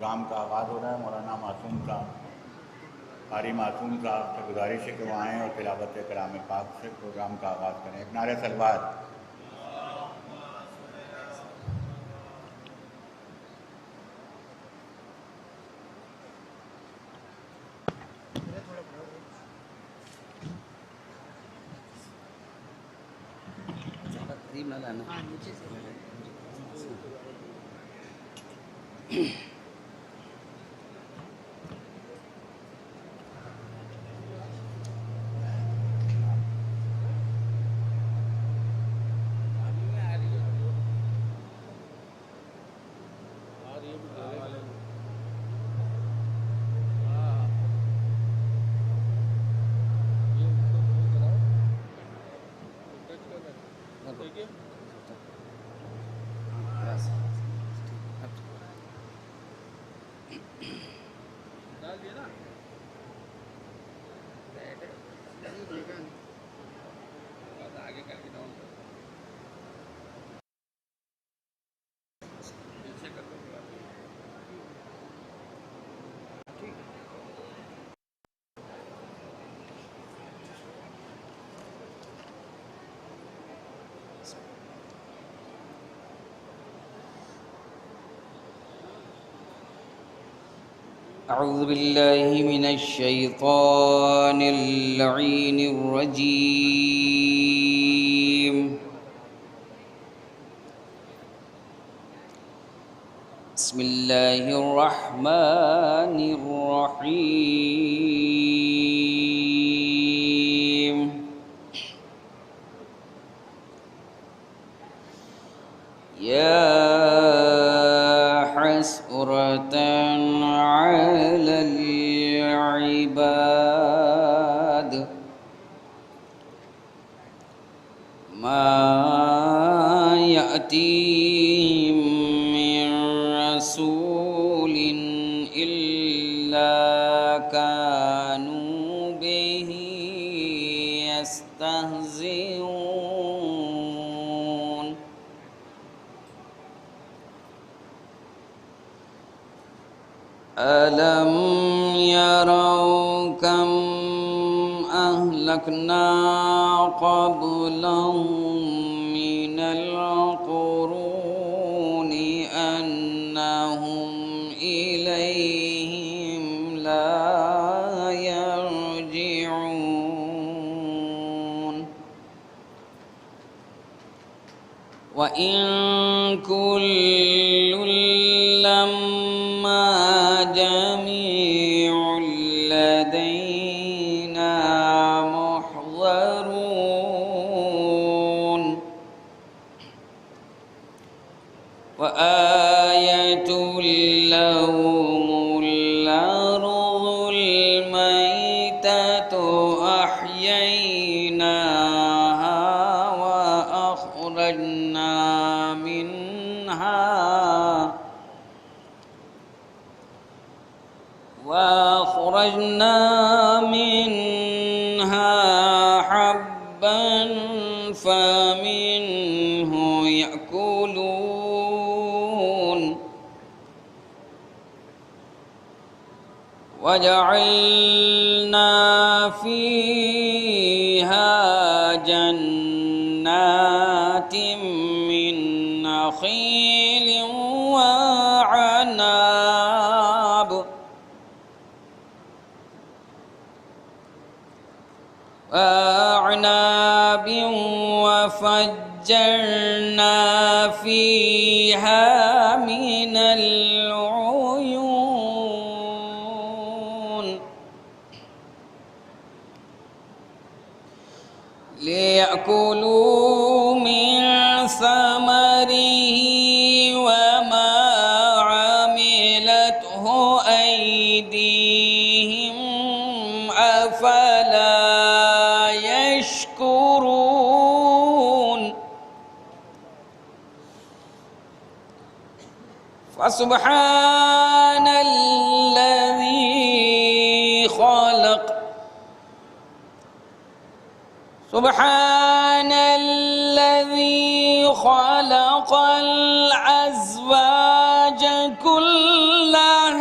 Programme کا آغاز ہو رہا ہے۔ مولانا معصوم صاحب، قاری معصوم صاحب سے گزارش ہے کہ وہ آئیں اور تلاوت کلام پاک سے پروگرام کا آغاز کریں۔ ایک نعرہ صلوات۔ أعوذ بالله من الشيطان اللعين الرجيم. بسم الله الرحمن الرحيم. يا حسرة على العباد ما يأتيهم من رسول إلا كانوا به يستهزئون. ألم يروا كم أهلكنا قبلهم من القرون أنهم إليهم لا يرجعون. وإن كل لما جميع لدينا محضرون. وآية لهم الأرض الميتة أحييناها وأخرجنا منها حبا فمنه يأكلون. وجعلنا فيها جنات من نخيل وأعناب وفجرنا فيها من العيون ليأكلوا من ثمره وما عملته أيديهم أفلا يشكرون. فسبحان الذي خلق سبحان الذي خلق الأزواج كلها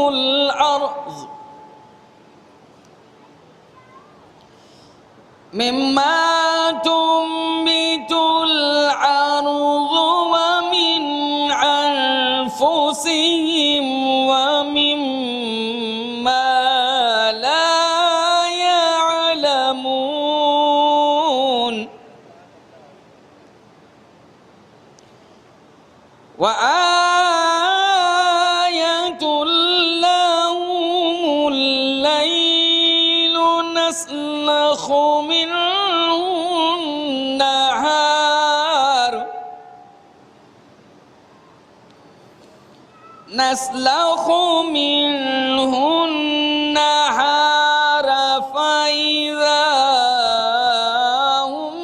الأرض مما تنبت الأرض ومن أنفسهم ومما لا يعلمون وآية لهم الليل نسلخ منه النهار فإذا هم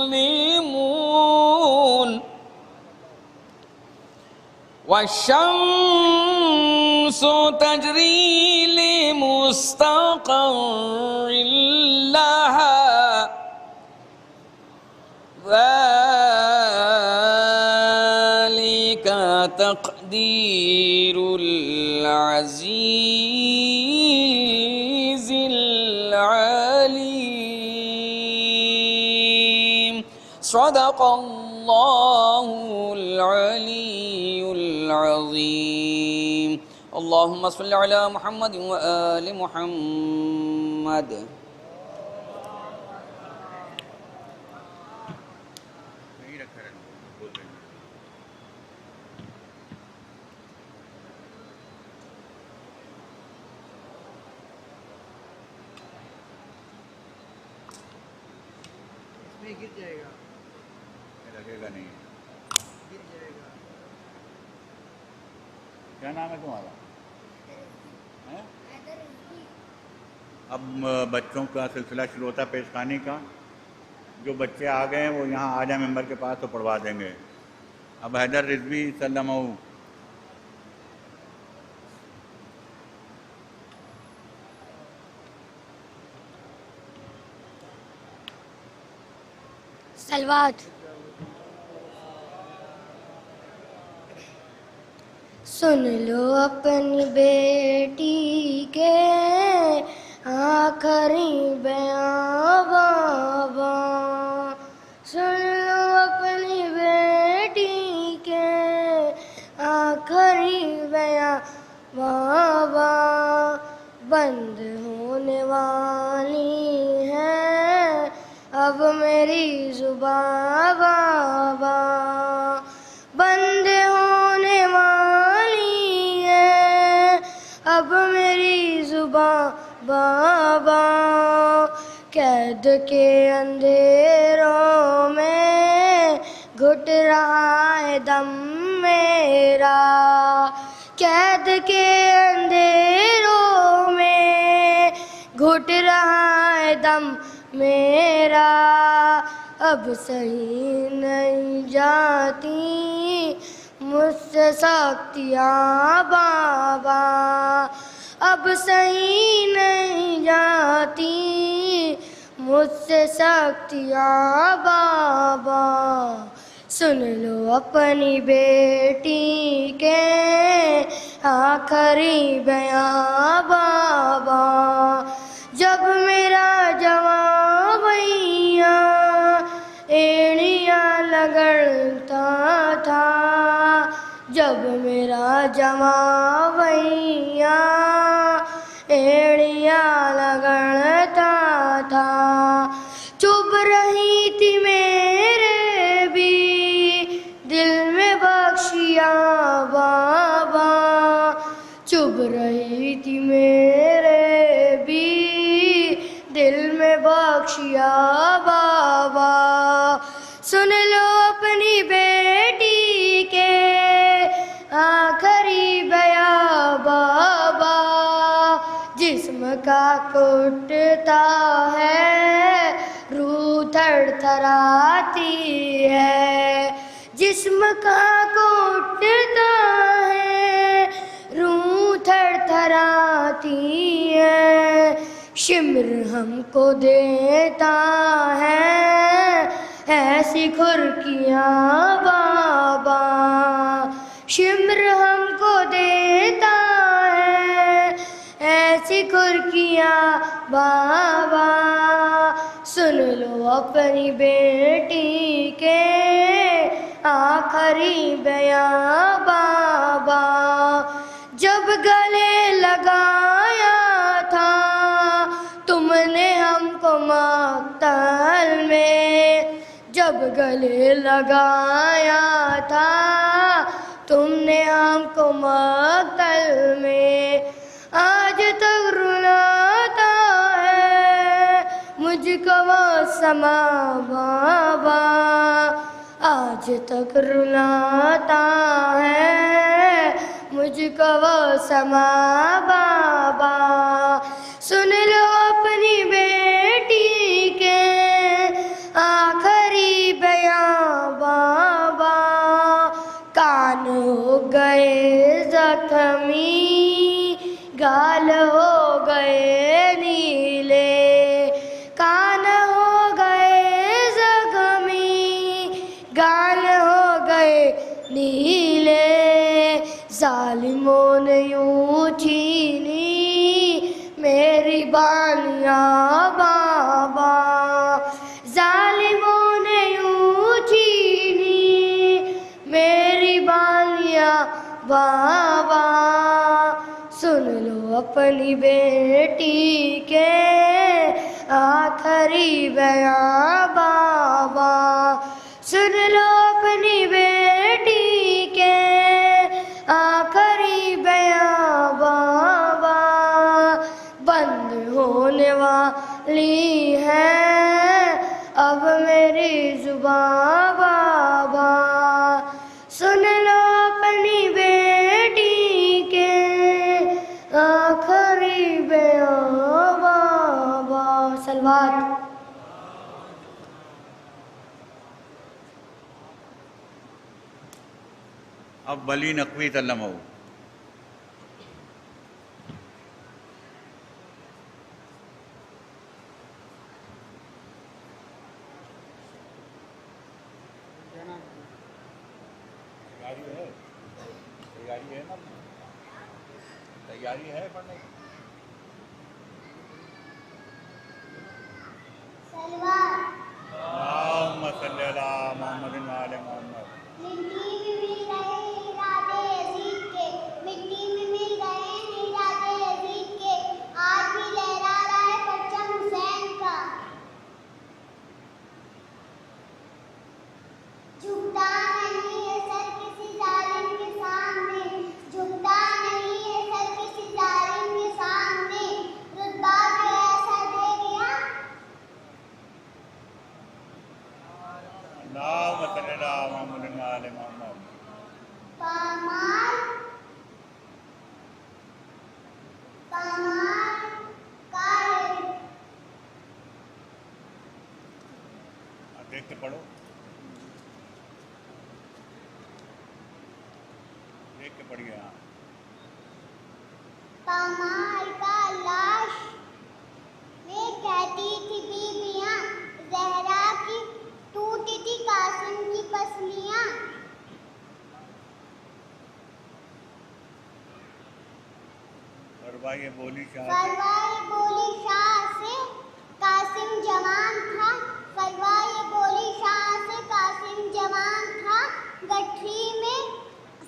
مظلمون والشمس تجري لمستقر لها ذلك تقدير العزيز العليم. صدق الله العلي العظيم. اللهم صل على محمد وآل محمد. گر جائے گا، لگے گا نہیں. گر جائے گا. کیا نام ہے تمہارا؟ اب بچوں کا سلسلہ شروع ہوتا ہے پیش خانی کا. جو بچے آ گئے ہیں وہ یہاں آ جائیں ممبر کے پاس تو پڑھوا دیں گے. اب حیدر رضوی سلمہ. سلوات. سن لو اپنی بیٹی کے آخری بیان بابا. سن لو اپنی بیٹی کے آخری بیان بابا. بند ہونے والی ہے اب میری زبان بابا. بند ہونے والی ہے اب میری زبان بابا. قید کے اندھیروں میں گھٹ رہا ہے دم میرا. قید کے اندھیروں میں گھٹ رہا ہے دم میرا. اب صحیح نہیں جاتی مجھ سے سختیاں بابا. اب صحیح نہیں جاتی مجھ سے سختیاں بابا. سن لو اپنی بیٹی کے آخری بیان بابا. جب میرا جوان بھیا ایڑیاں لگڑتا تھا. جب میرا جوان بھیا ایڑیاں لگڑتا تھا. چپ رہی تھی میرے بھی دل میں بخشیاں بابا. چپ رہی تھی میرے بھی دل میں بخشیاں بابا. سن لو اپنی بیٹی کے آخری بیان بابا. جسم کا کٹتا ہے روح تھر تھراتی ہے. جسم کا کٹتا ہے روح تھر تھراتی ہے. شمر ہم کو دیتا ہے ایسی کھرکیاں بابا. شمر ہم کو دیتا کھرکیاں بابا سن لو اپنی بیٹی کے آخری بیاں بابا جب گلے لگایا تھا تم نے ہم کو مقتل میں جب گلے لگایا تھا تم نے ہم کو مقتل میں آج تک رلاتا ہے مجھ کو وہ سما بابا آج تک رلاتا ہے مجھ کو وہ سما بابا سن لو اپنی بیٹی کے آخری بیاں بابا کان ہو گئے زخمی گال ہو گئے نیلے کان ہو گئے زخمی گال ہو گئے نیلے ظالموں نے یوں چھینی میری بالیاں بابا ظالموں نے یوں چھینی میری بالیاں بابا سن لو اپنی بیٹی کے آخری بیاں بابا سن لو اپنی بیٹی کے آخری بیاں بابا بند ہونے والی ہے اب میری زبان بابا سن لو اپنی بیٹی کے آخری بیاں بابا صلوات اب ولی نقوی سلم ہو تیاری ہے پڑھنے کی اللہم صلی علی محمد و آل محمد مٹی میں مل گئے ارادے یزید کے مٹی میں مل گئے ارادے یزید کے آج بھی لہرا رہا ہے پرچم حسین کا جھکتا نہیں ہے سر کسی ظالم کے سامنے جھکتا نہیں ہے سر کسی ظالم کے سامنے رتبہ جو ایسا دے گیا اللہم صلی علی محمد و آل محمد پامال کا ہے دیکھ کے پڑھو دیکھ کے پڑھیے ہاں پامال کا لاش میں کہتی تھی بیویاں زہرا کی ٹوٹی تھی قاسم کی پسلیاں فرمائیے بولی شاہ فرمائے بولی شاہ سے قاسم جوان تھا فرمائے بولی شاہ سے قاسم جوان تھا گٹھری میں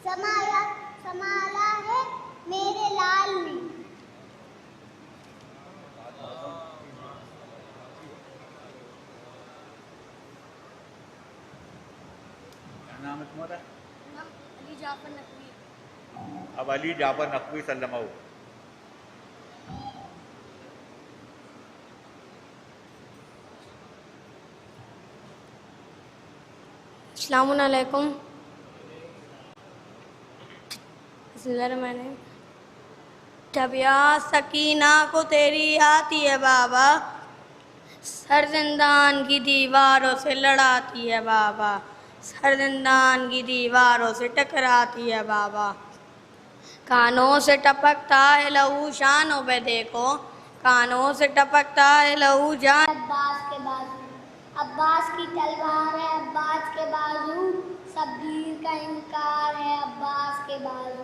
سمالا ہے میرے لال نے کیا نام ہے تمہارا علی جعفر نقوی اب علی جعفر نقوی سلم ہو السلام علیکم بسم اللہ الرحمن الرحیم جب یاد سکینہ کو تیری آتی ہے بابا سر زندان کی دیواروں سے لڑاتی ہے بابا سر زندان کی دیواروں سے ٹکراتی ہے بابا کانوں سے ٹپکتا ہے لہو شانوں پہ دیکھو کانوں سے ٹپکتا ہے لہو جان عباس کے بازو عباس کی تلوار ہے عباس کے بازو شبیر کا انکار ہے عباس کے بازو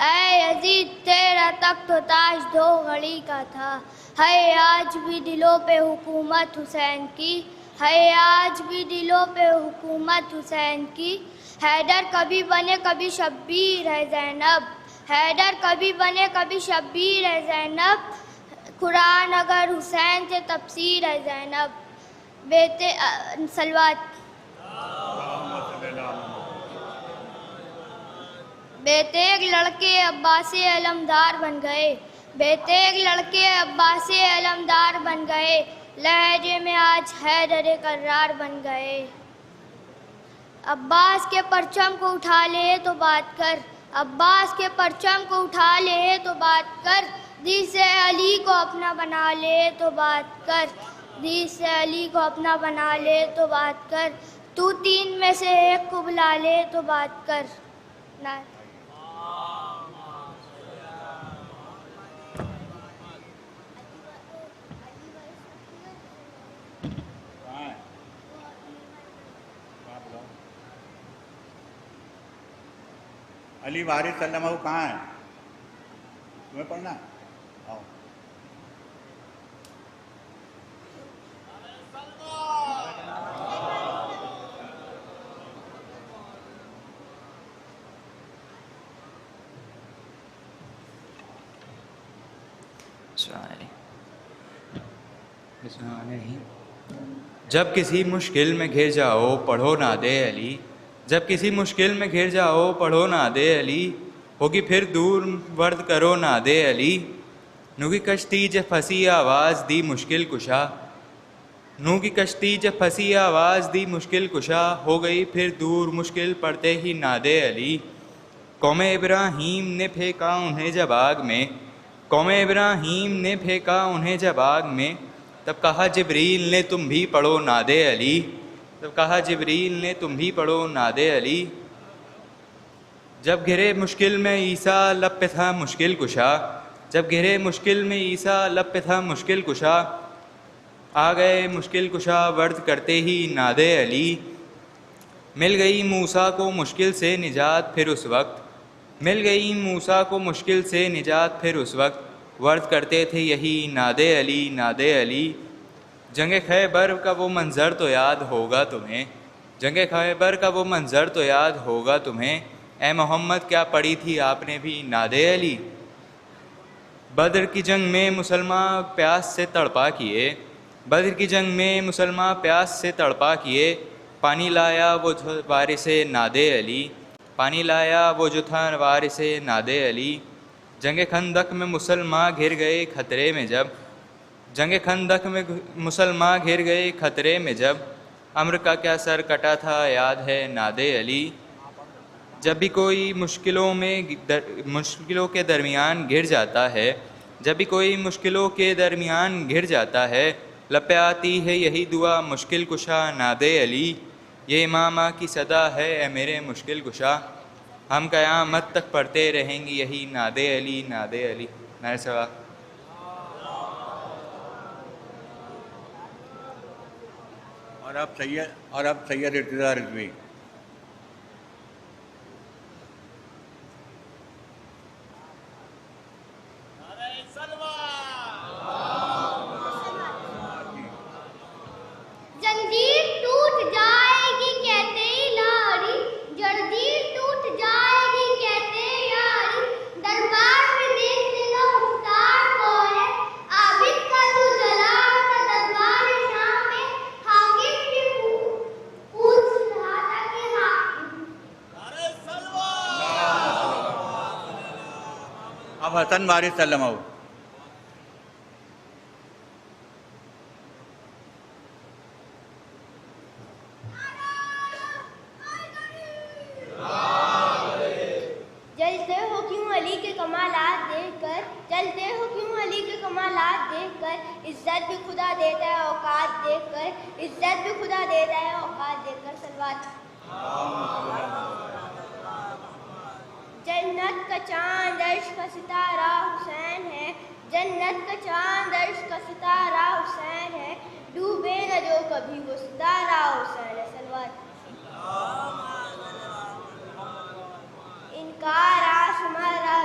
اے یزید تیرا تخت و تاج دو گھڑی کا تھا، ہے آج بھی دلوں پہ حکومت حسین کی، ہے آج بھی دلوں پہ حکومت حسین کی۔ حیدر کبھی بنے کبھی شبیر ہے زینب، حیدر کبھی بنے کبھی شبیر ہے زینب، قرآن اگر حسین سے تفسیر ہے زینب۔ بیٹے سلوات۔ بیٹے ایک لڑکے عباس علمدار بن گئے، بیٹے ایک لڑکے عباس علمدار بن گئے، لہجے میں آج حیدر کرار بن گئے۔ عباس کے پرچم کو اٹھا لے تو بات کر، عباس کے پرچم کو اٹھا لے تو بات کر، دل سے علی کو اپنا بنا لے تو بات کر، دل سے علی کو اپنا بنا لے تو بات کر، تو تین میں سے ایک کو بلا لے تو بات کر۔ علی وارث صلی اللہ علیہ وسلم کہاں ہے؟ تمہیں پڑھنا ہے؟ آؤ۔ جب کسی مشکل میں گھر جاؤ پڑھو ناد علی، جب کسی مشکل میں گھر جاؤ پڑھو ناد علی، ہوگی پھر دور ورد کرو ناد علی، نو کی کشتی جب پھنسی آواز دی مشکل کشا، نو کی کشتی جب پھنسی آواز دی مشکل کشا، ہو گئی پھر دور مشکل پڑتے ہی ناد علی۔ قوم ابراہیم نے پھینکا انہیں جب آگ میں، قوم ابراہیم نے پھینکا انہیں جب آگ میں، تب کہا جبریل نے تم بھی پڑھو ناد علی، تب کہا جبریل نے تم بھی پڑھو ناد علی۔ جب گھرے مشکل میں عیسیٰ لب پہ تھا مشکل کشا، جب گھرے مشکل میں عیسیٰ لب پہ تھا مشکل کشا، آ گئے مشکل کشا ورد کرتے ہی ناد علی۔ مل گئی موسیٰ کو مشکل سے نجات پھر اس وقت، مل گئی موسیٰ کو مشکل سے نجات پھر اس وقت، ورد کرتے تھے یہی ناد علی ناد علی۔ جنگ خیبر کا وہ منظر تو یاد ہوگا تمہیں، جنگ خیبر کا وہ منظر تو یاد ہوگا تمہیں، اے محمد کیا پڑھی تھی آپ نے بھی ناد علی۔ بدر کی جنگ میں مسلمان پیاس سے تڑپا کیے، بدر کی جنگ میں مسلمان پیاس سے تڑپا کیے، پانی لایا وہ وارث ناد علی، پانی لایا وہ جو تھا وارث ناد علی۔ جنگ خندق میں مسلمان گھر گئے خطرے میں جب، جنگ خندق میں مسلمان گھر گئے خطرے میں جب، امر کا کیا سر کٹا تھا یاد ہے ناد علی۔ جب بھی کوئی مشکلوں کے درمیان گر جاتا ہے، جب بھی کوئی مشکلوں کے درمیان گر جاتا ہے، لب پہ آتی ہے یہی دعا مشکل کشا ناد علی۔ یہ امامہ کی صدا ہے اے میرے مشکل کشا، ہم قیامت تک پڑھتے رہیں گے یہی ناد علی ناد علی۔ نعرہ سوا۔ اور اب سید ارتضیٰ رضوی۔ زنجیر ٹوٹ جائے گی کہتے لاری، زنجیر ٹوٹ جائے گی کہتے یاری، دربار میں دیکھ لینا مختار کو ہے، عابد کا جو جلال تھا دربار شام میں، حاکم بھی پوچھ رہا تھا کہ اب حسن وارث صلی اللہ علیہ وسلم۔ جلتے ہو کیوں علی کے کمالات دیکھ کر، جلتے ہو کیوں علی کے کمالات دیکھ کر، عزت بھی خدا دیتا ہے اوقات دیکھ کر، عزت بھی خدا دیتا ہے اوقات دیکھ کر۔ صلوات۔ جنت کا چاند عرش کا ستارہ حسین ہے، جنت کا چاند عرش کا ستارہ حسین ہے، ڈوبے نہ جو کبھی وہ ستارہ حسین ہے۔ صلوات۔ انکار آسماں راہ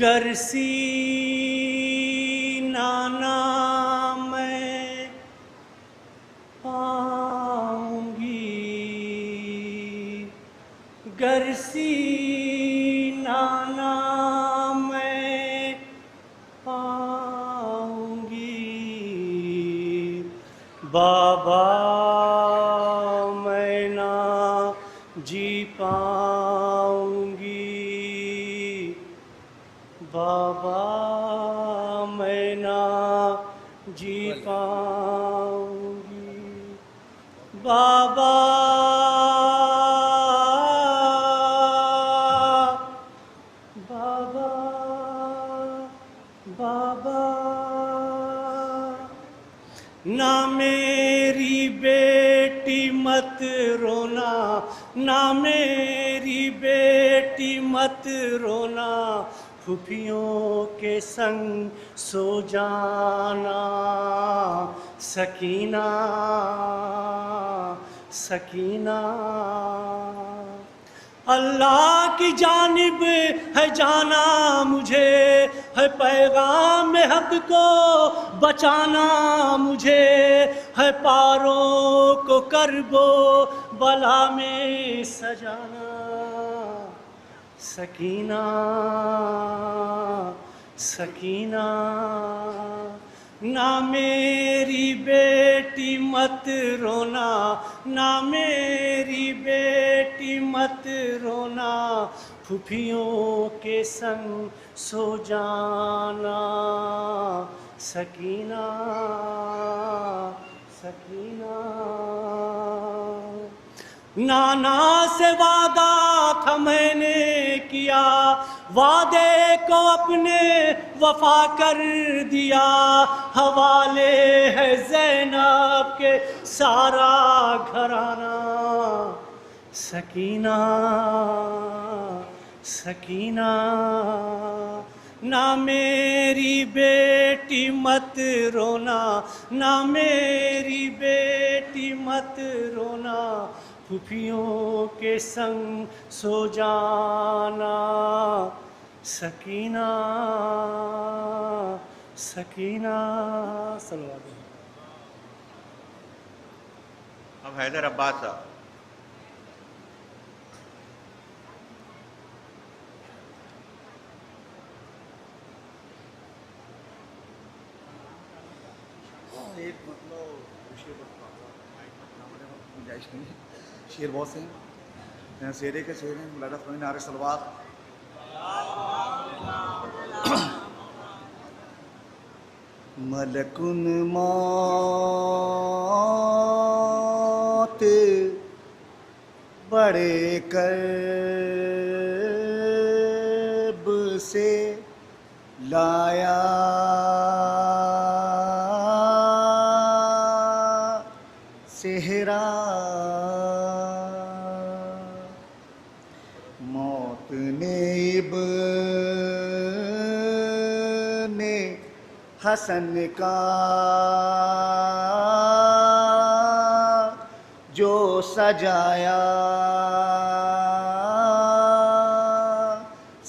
گرسی نانا میں پاؤں گی، گرسی نانا میں پاؤں گی، بابا میں نہ جی پاؤں گی، بابا میں نہ جی پاؤں گی، بابا بابا بابا نہ میری بیٹی مت رونا، نہ میری بیٹی مت رونا، پھوپھیوں کے سنگ سو جانا، سکینہ سکینہ، اللہ کی جانب ہے جانا مجھے، ہے پیغام حق کو بچانا مجھے، ہے پاروں کو کرب و بلا میں سجانا، سکینہ سکینہ، نہ میری بیٹی مت رونا، نہ میری بیٹی مت رونا، پھوپھیوں کے سنگ سو جانا، سکینہ سکینہ، نانا سے وعدہ تھا میں نے کیا، وعدے کو اپنے وفا کر دیا، حوالے ہے زینب کے سارا گھرانہ، سکینہ سکینہ، نہ میری بیٹی مت رونا، نہ میری بیٹی مت رونا، پھوپھیوں کے سنگ سو جانا، سکینہ سکینہ، صلی اللہ علیہ وسلم۔ اب حیدر عباس صاحب۔ ایک مطلب گنجائش نہیں ہے، شعر بہت سے ہیں، شعرے کے شعر ہیں، مولانا فنی نعرہ صلوات۔ ملکن موت بڑے کرب سے لایا، صحرا موت نے ابن حسن کا جو سجایا،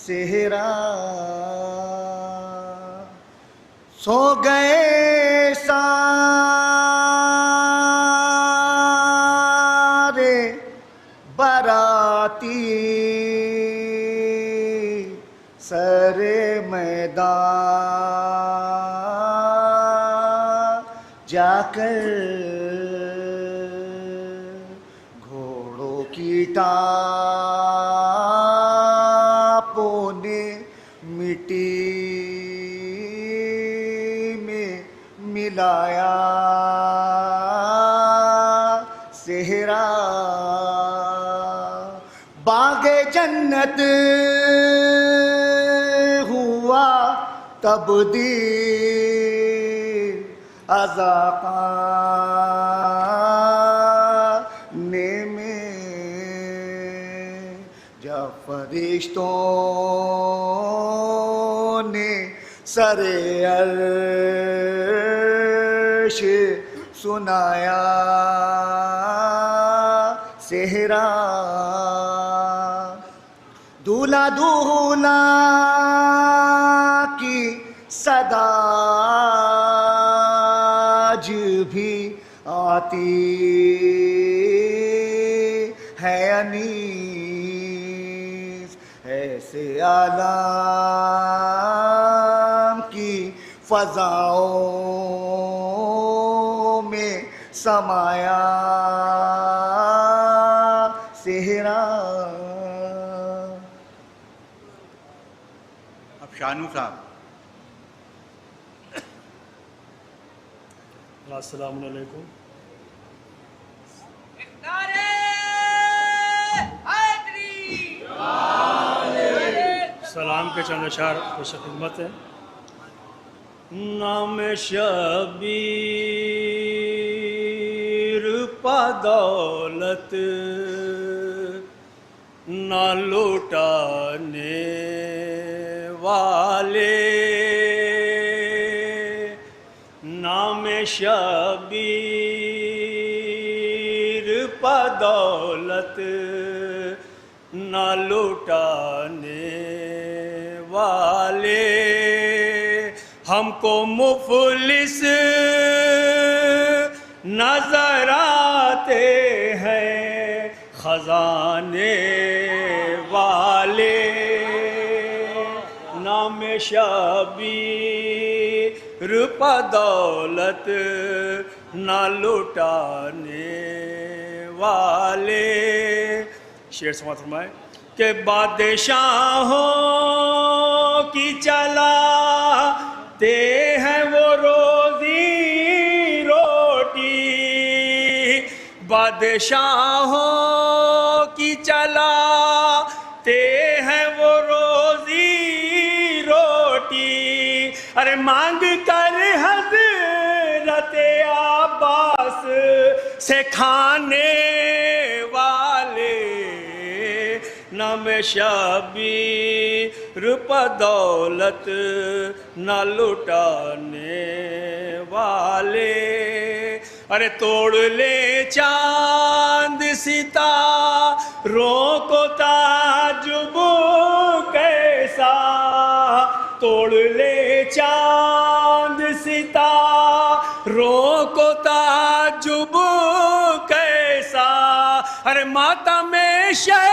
صحرا سو گئے سارے باراتی، سر میدان جا کر گھوڑوں کی ٹانپوں نے مٹی میں ملایا، صحرا باغ جنت تبدیل ازاقانے میں جب فرشتوں نے سر عرش سنایا صحرا دولہا دولہا کی صدا آج بھی آتی ہے انیس ایسے عالم کی فضاؤں میں سمایا صحرا. اب شانو صاحب. السلام علیکم. سلام کے چند اشعار پیش خدمت ہے. نام شبیر پا دولت نہ لوٹانے والے، نام شبیر پا دولت نہ لوٹانے والے، ہم کو مفلس نظر آتے ہیں خزانے والے. نام شبیر پا دولت نہ لوٹانے والے. شعر سماعت فرمائے کہ بادشاہوں کی چلاتے ہیں وہ روزی روٹی، بادشاہوں کی چلاتے ہیں وہ روزی روٹی، ارے مانگ کر حضرت عباس سے کھانے والے. نام شبیر پا دولت نہ لوٹانے والے، ارے توڑ لے چاند ستاروں کو تعجب کیسا، توڑ لے چاند ستاروں کو تعجب کیسا، ارے ماتم شے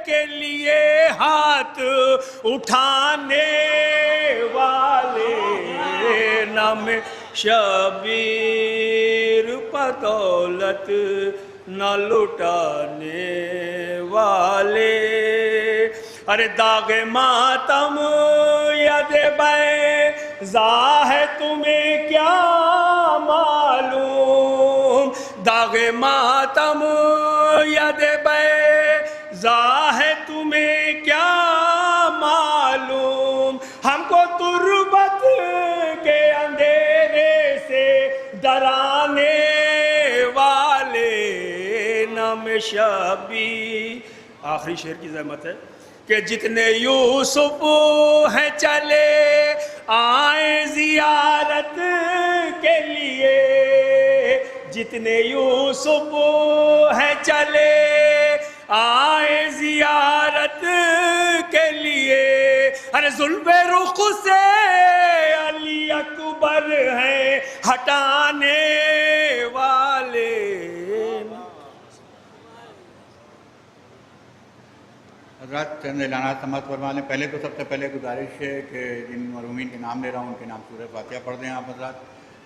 کے لیے ہاتھ اٹھانے والے. نام شبیر پا دولت نہ لوٹانے والے، ارے داغ ماتم ید بیضا ہے تمہیں کیا معلوم، داغ ماتم ید بیضا ہے تمہیں کیا معلوم، ہم کو تربت کے اندھیرے سے ڈرانے والے. نام شبیر. آخری شعر کی زحمت ہے کہ جتنے یوسف ہیں چلے آئیں زیارت کے لیے، جتنے یوسف ہیں چلے آئیں زیارت کے لیے، ارے زلف رخ سے علی اکبر ہیں ہٹانے والے. حضرات چند اعلانات سماعت فرما لیں. پہلے تو سب سے پہلے گزارش ہے کہ جن مرحومین کے نام لے رہا ہوں ان کے نام سورہ فاتحہ پڑھ دیں آپ حضرات.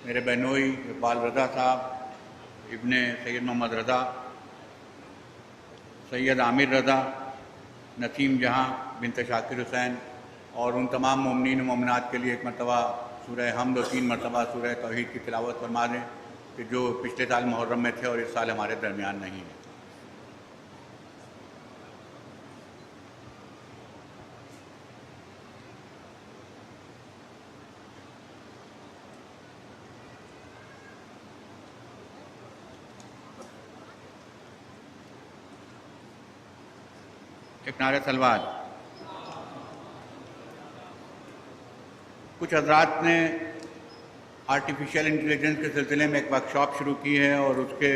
میرے بہنوئی اقبال رضا صاحب، ابن سید محمد رضا، سید عامر رضا، نسیم جہاں بنت شاکر حسین، اور ان تمام مومنین و مومنات کے لیے ایک مرتبہ سورہ حمد و 3 مرتبہ سورہ توحید کی تلاوت فرما دیں کہ جو پچھلے سال محرم میں تھے اور اس سال ہمارے درمیان نہیں ہیں. ایک نعرہ سلوات. کچھ حضرات نے آرٹیفیشیل انٹیلیجنس کے سلسلے میں ایک ورکشاپ شروع کی ہے اور اس کے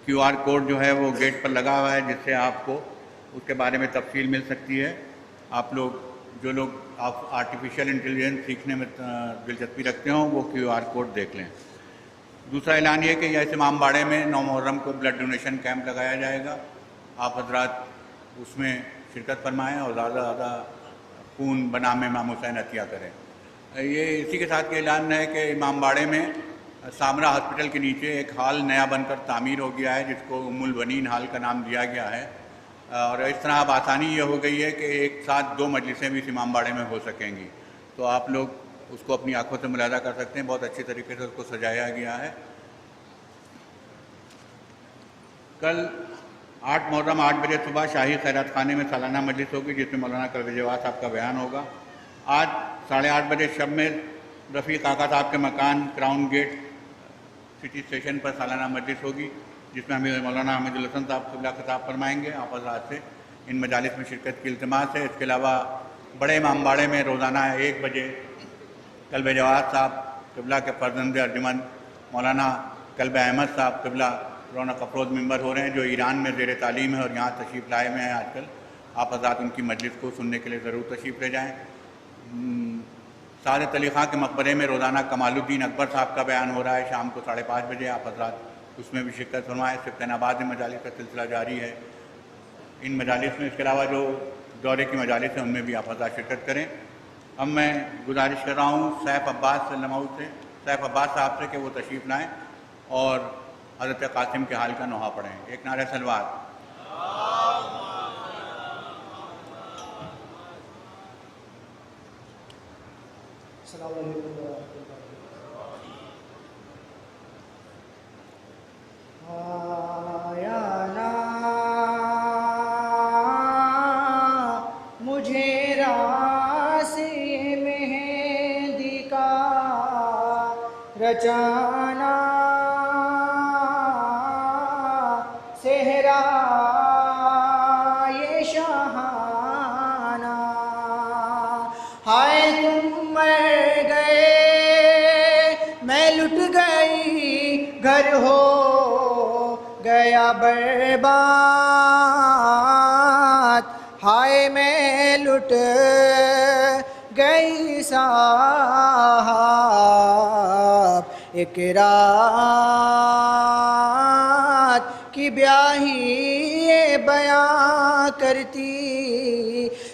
QR کوڈ جو ہے وہ گیٹ پر لگا ہوا ہے جس سے آپ کو اس کے بارے میں تفصیل مل سکتی ہے. آپ لوگ جو لوگ آرٹیفیشیل انٹیلیجنس سیکھنے میں دلچسپی رکھتے ہوں وہ QR کوڈ دیکھ لیں. دوسرا اعلان یہ کہ اس امام باڑے میں 9 محرم کو بلڈ ڈونیشن کیمپ لگایا جائے گا. آپ حضرات اس میں شرکت فرمائیں اور زیادہ سے زیادہ خون بنام امام حسین عطیہ کریں. یہ اسی کے ساتھ یہ اعلان ہے کہ امام باڑے میں سامرا ہاسپٹل کے نیچے ایک ہال نیا بن کر تعمیر ہو گیا ہے جس کو ام البنین ہال کا نام دیا گیا ہے. اور اس طرح اب آسانی یہ ہو گئی ہے کہ ایک ساتھ 2 مجلسیں بھی اس امام باڑے میں ہو سکیں گی. تو آپ لوگ اس کو اپنی آنکھوں سے ملاحظہ کر سکتے ہیں. بہت اچھی طریقے سے اس کو سجایا گیا ہے. کل 8 محرم 8 بجے صبح شاہی خیرات خانے میں سالانہ مجلس ہوگی جس میں مولانا کلب جواد صاحب کا بیان ہوگا. آج 8:30 بجے شب میں رفیق آقا صاحب کے مکان کراؤن گیٹ سٹی اسٹیشن پر سالانہ مجلس ہوگی جس میں مولانا حمید الحسن صاحب قبلہ خطاب فرمائیں گے. آپ حضرات سے ان مجالس میں شرکت کی التماس ہے. اس کے علاوہ بڑے امام باڑے میں روزانہ 1 بجے کلب جواد صاحب قبلہ کے فرزند ارجمند مولانا کلب احمد صاحب قبلہ رونق افروز ممبر ہو رہے ہیں جو ایران میں زیر تعلیم ہے اور یہاں تشریف لائے ہوئے ہیں آج کل. آپ حضرات ان کی مجلس کو سننے کے لیے ضرور تشریف لے جائیں. سعادت علی خان کے مقبرے میں روزانہ کمال الدین اکبر صاحب کا بیان ہو رہا ہے شام کو 5:30 بجے. آپ حضرات اس میں بھی شرکت فرمائیں. سفتین آباد میں مجالس کا سلسلہ جاری ہے. ان مجالس میں اس کے علاوہ جو دورے کی مجالس ہیں ان میں بھی آپ حضرات شرکت کریں. اب میں گزارش کر رہا ہوں سیف عباس صاحب سے کہ وہ تشریف لائیں اور حضرت قاسم کے حال کا نوحہ پڑھیں. ایک نعرہ سلوات. السلام علیکم ورحمۃ اللہ. یا نا مجھے راستے مہندی کا رچانا صحرا یہ شاہانہ ہائے تم مر گئے میں لٹ گئی گھر ہو گیا برباد ہائے میں لٹ گئی صاحب ایک رات کی بیاہی یہ بیاں کرتی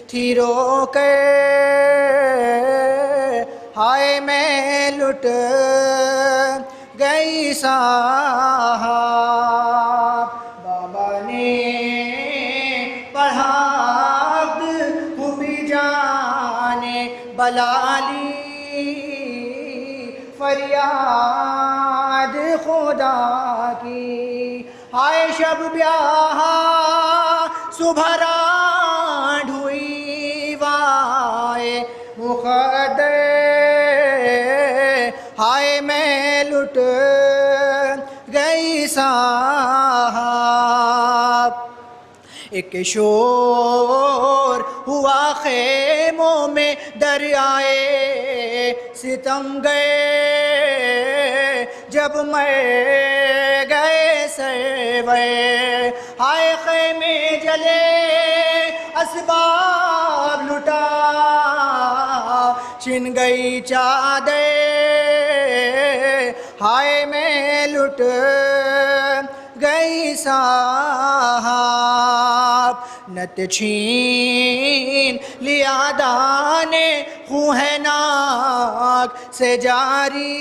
تھی رو کر ہائے میں لٹ گئی صاحب بابا نے پڑھا خوبی جانے بلالی فریاد خدا کی ہائے شب بیاہ صبح رات ہوئی وائے مقدر ہائے میں لٹ گئی صاحب ایک شور ہوا خیموں میں دریائے ستم گئے جب مر گئے سرور ہائے خیمے جلے اسباب لٹا چھن گئی چادر ہائے میں لٹ گئی صاحب نت چھین لیا دانے خون ناک سے جاری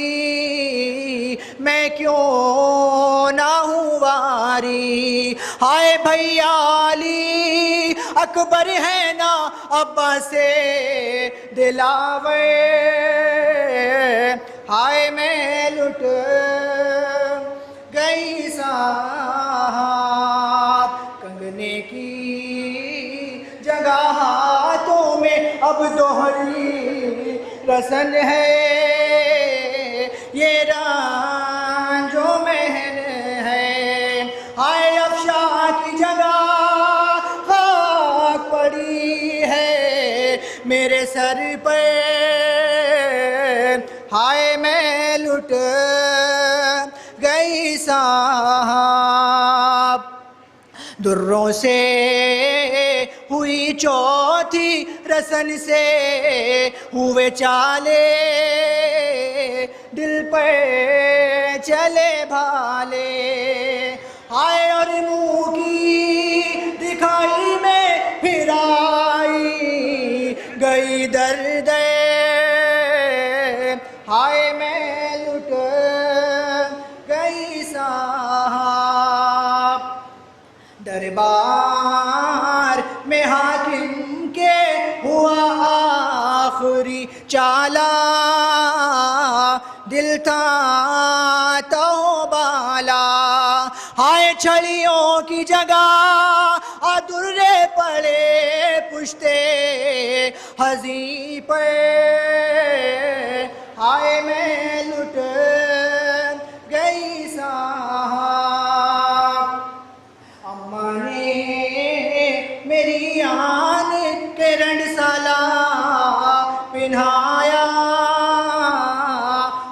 میں کیوں نہ ہوں واری ہائے بھیا علی اکبر ہے نا ابا سے دلاور ہائے میں لٹ گئی صاحب کنگنے کی جگہ ہاتھوں میں اب دوہری رسن ہے یہ رانجو مہر ہے ہائے افشا کی جگہ خاک پر پڑی ہے میرے سر پہ، ہائے میں لٹ گئی صاحب، دروں سے ہوئی چوتھی رسن سے ہوئے چالے، دل پہ چلے بھالے، ہائے اور منہ کی دکھائی میں پھر آئی گئی درد، ہائے میں لٹ گئی صاحب، دربار میں حاکم کے ہوا آخری چالا، دل تھا تو بالا، ہائے چھڑیوں کی جگہ درے پڑے پشتے ہزی پہ، ہائے میں لٹ گئی صاحب، اماں نے میری آن کے رنڈ سالہ پہنایا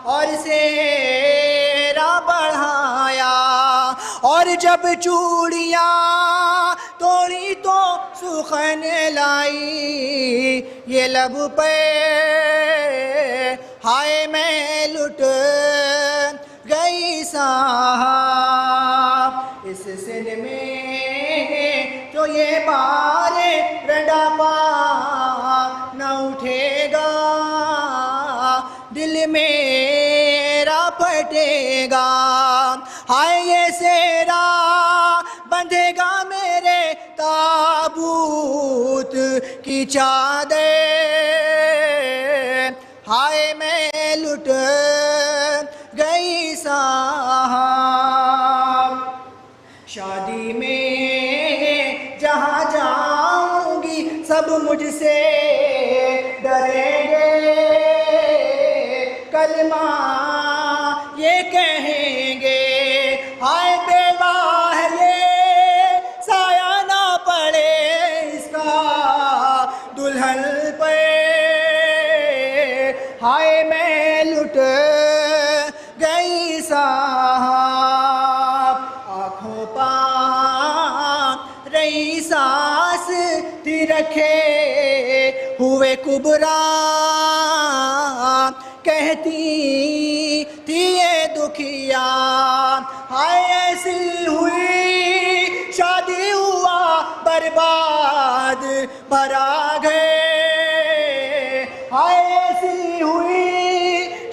اور سیرا بڑھایا، اور جب چوڑیاں توڑی تو سخن لائی یہ لب پہ، ہائے میں لٹ گئی صاحب، اس سن میں جو یہ بار رنڈا پا نہ اٹھے گا، دل میرا پھٹے گا، ہائے یہ سیرا بندھے گا میرے تابوت کی چادر، ہائے میں لٹ گئی صاحب، شادی میں جہاں جاؤں گی سب مجھ سے ڈریں گے، کلمہ یہ کہیں گے، ہائے بیوہ ہے یہ سایہ نہ پڑے اس کا دلہن پہ، ہائے میں لٹ گئی صاحب، آنکھوں پا رہی سانس تھی رکھے ہوئے کبرا، کہتی تھی یہ دکھیا، ہائے ایسی ہوئی شادی ہوا برباد بھرا گئے، ہائے ایسی ہوئی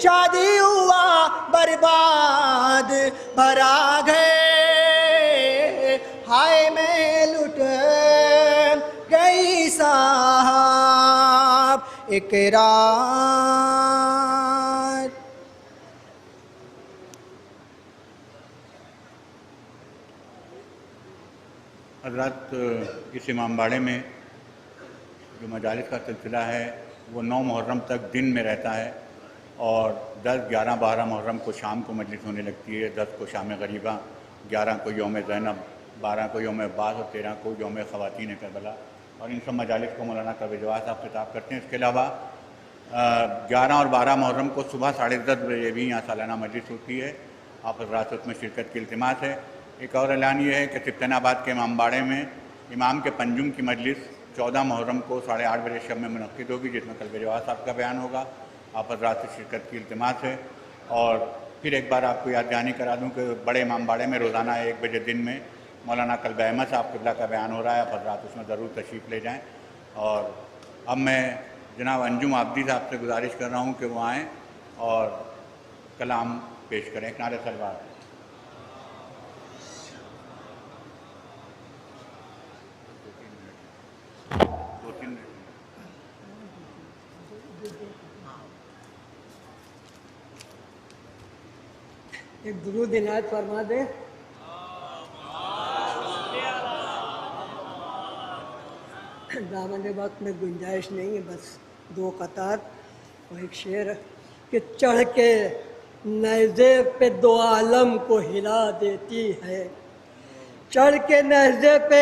شادی ہوا برباد بھرا گئے، ہائے میں لٹ گئی صاحب، اقرار۔ حضرات، اس امام باڑے میں جو مجالس کا سلسلہ ہے وہ 9 محرم تک دن میں رہتا ہے، اور 10، 11، 12 محرم کو شام کو مجلس ہونے لگتی ہے، 10 کو شام غریبہ، 11 کو یوم زینب، 12 کو یوم عباس اور 13 کو یوم خواتین کربلا، اور ان سب مجالس کو مولانا کعب جواد صاحب خطاب کرتے ہیں۔ اس کے علاوہ 11 اور 12 محرم کو صبح 10:30 بجے بھی یہاں سالانہ مجلس ہوتی ہے، آپ حضرات اس میں شرکت کی التماس ہے۔ ایک اور اعلان یہ ہے کہ سبطین آباد کے امام باڑے میں امام کے پنجم کی مجلس 14 محرم کو 8:30 بجے شب میں منعقد ہوگی، جس میں کعب جواد صاحب کا بیان ہوگا، آپ حضرات سے شرکت کی التماس ہے۔ اور پھر ایک بار آپ کو یاد دہانی کرا دوں کہ بڑے امام باڑے میں روزانہ 1 بجے دن میں مولانا قلب احمد صاحب قبلہ کا بیان ہو رہا ہے، آپ حضرات اس میں ضرور تشریف لے جائیں۔ اور اب میں جناب انجم عابدی صاحب سے گزارش کر رہا ہوں کہ وہ آئیں اور کلام پیش کریں۔ ایک نعرہ سلوات۔ ایک درود عنایت فرما دیں۔ دامن وقت میں گنجائش نہیں ہے، بس 2 قطار اور ایک شعر کہ چڑھ کے نیزے پہ 2 عالم کو ہلا دیتی ہے، چڑھ کے نیزے پہ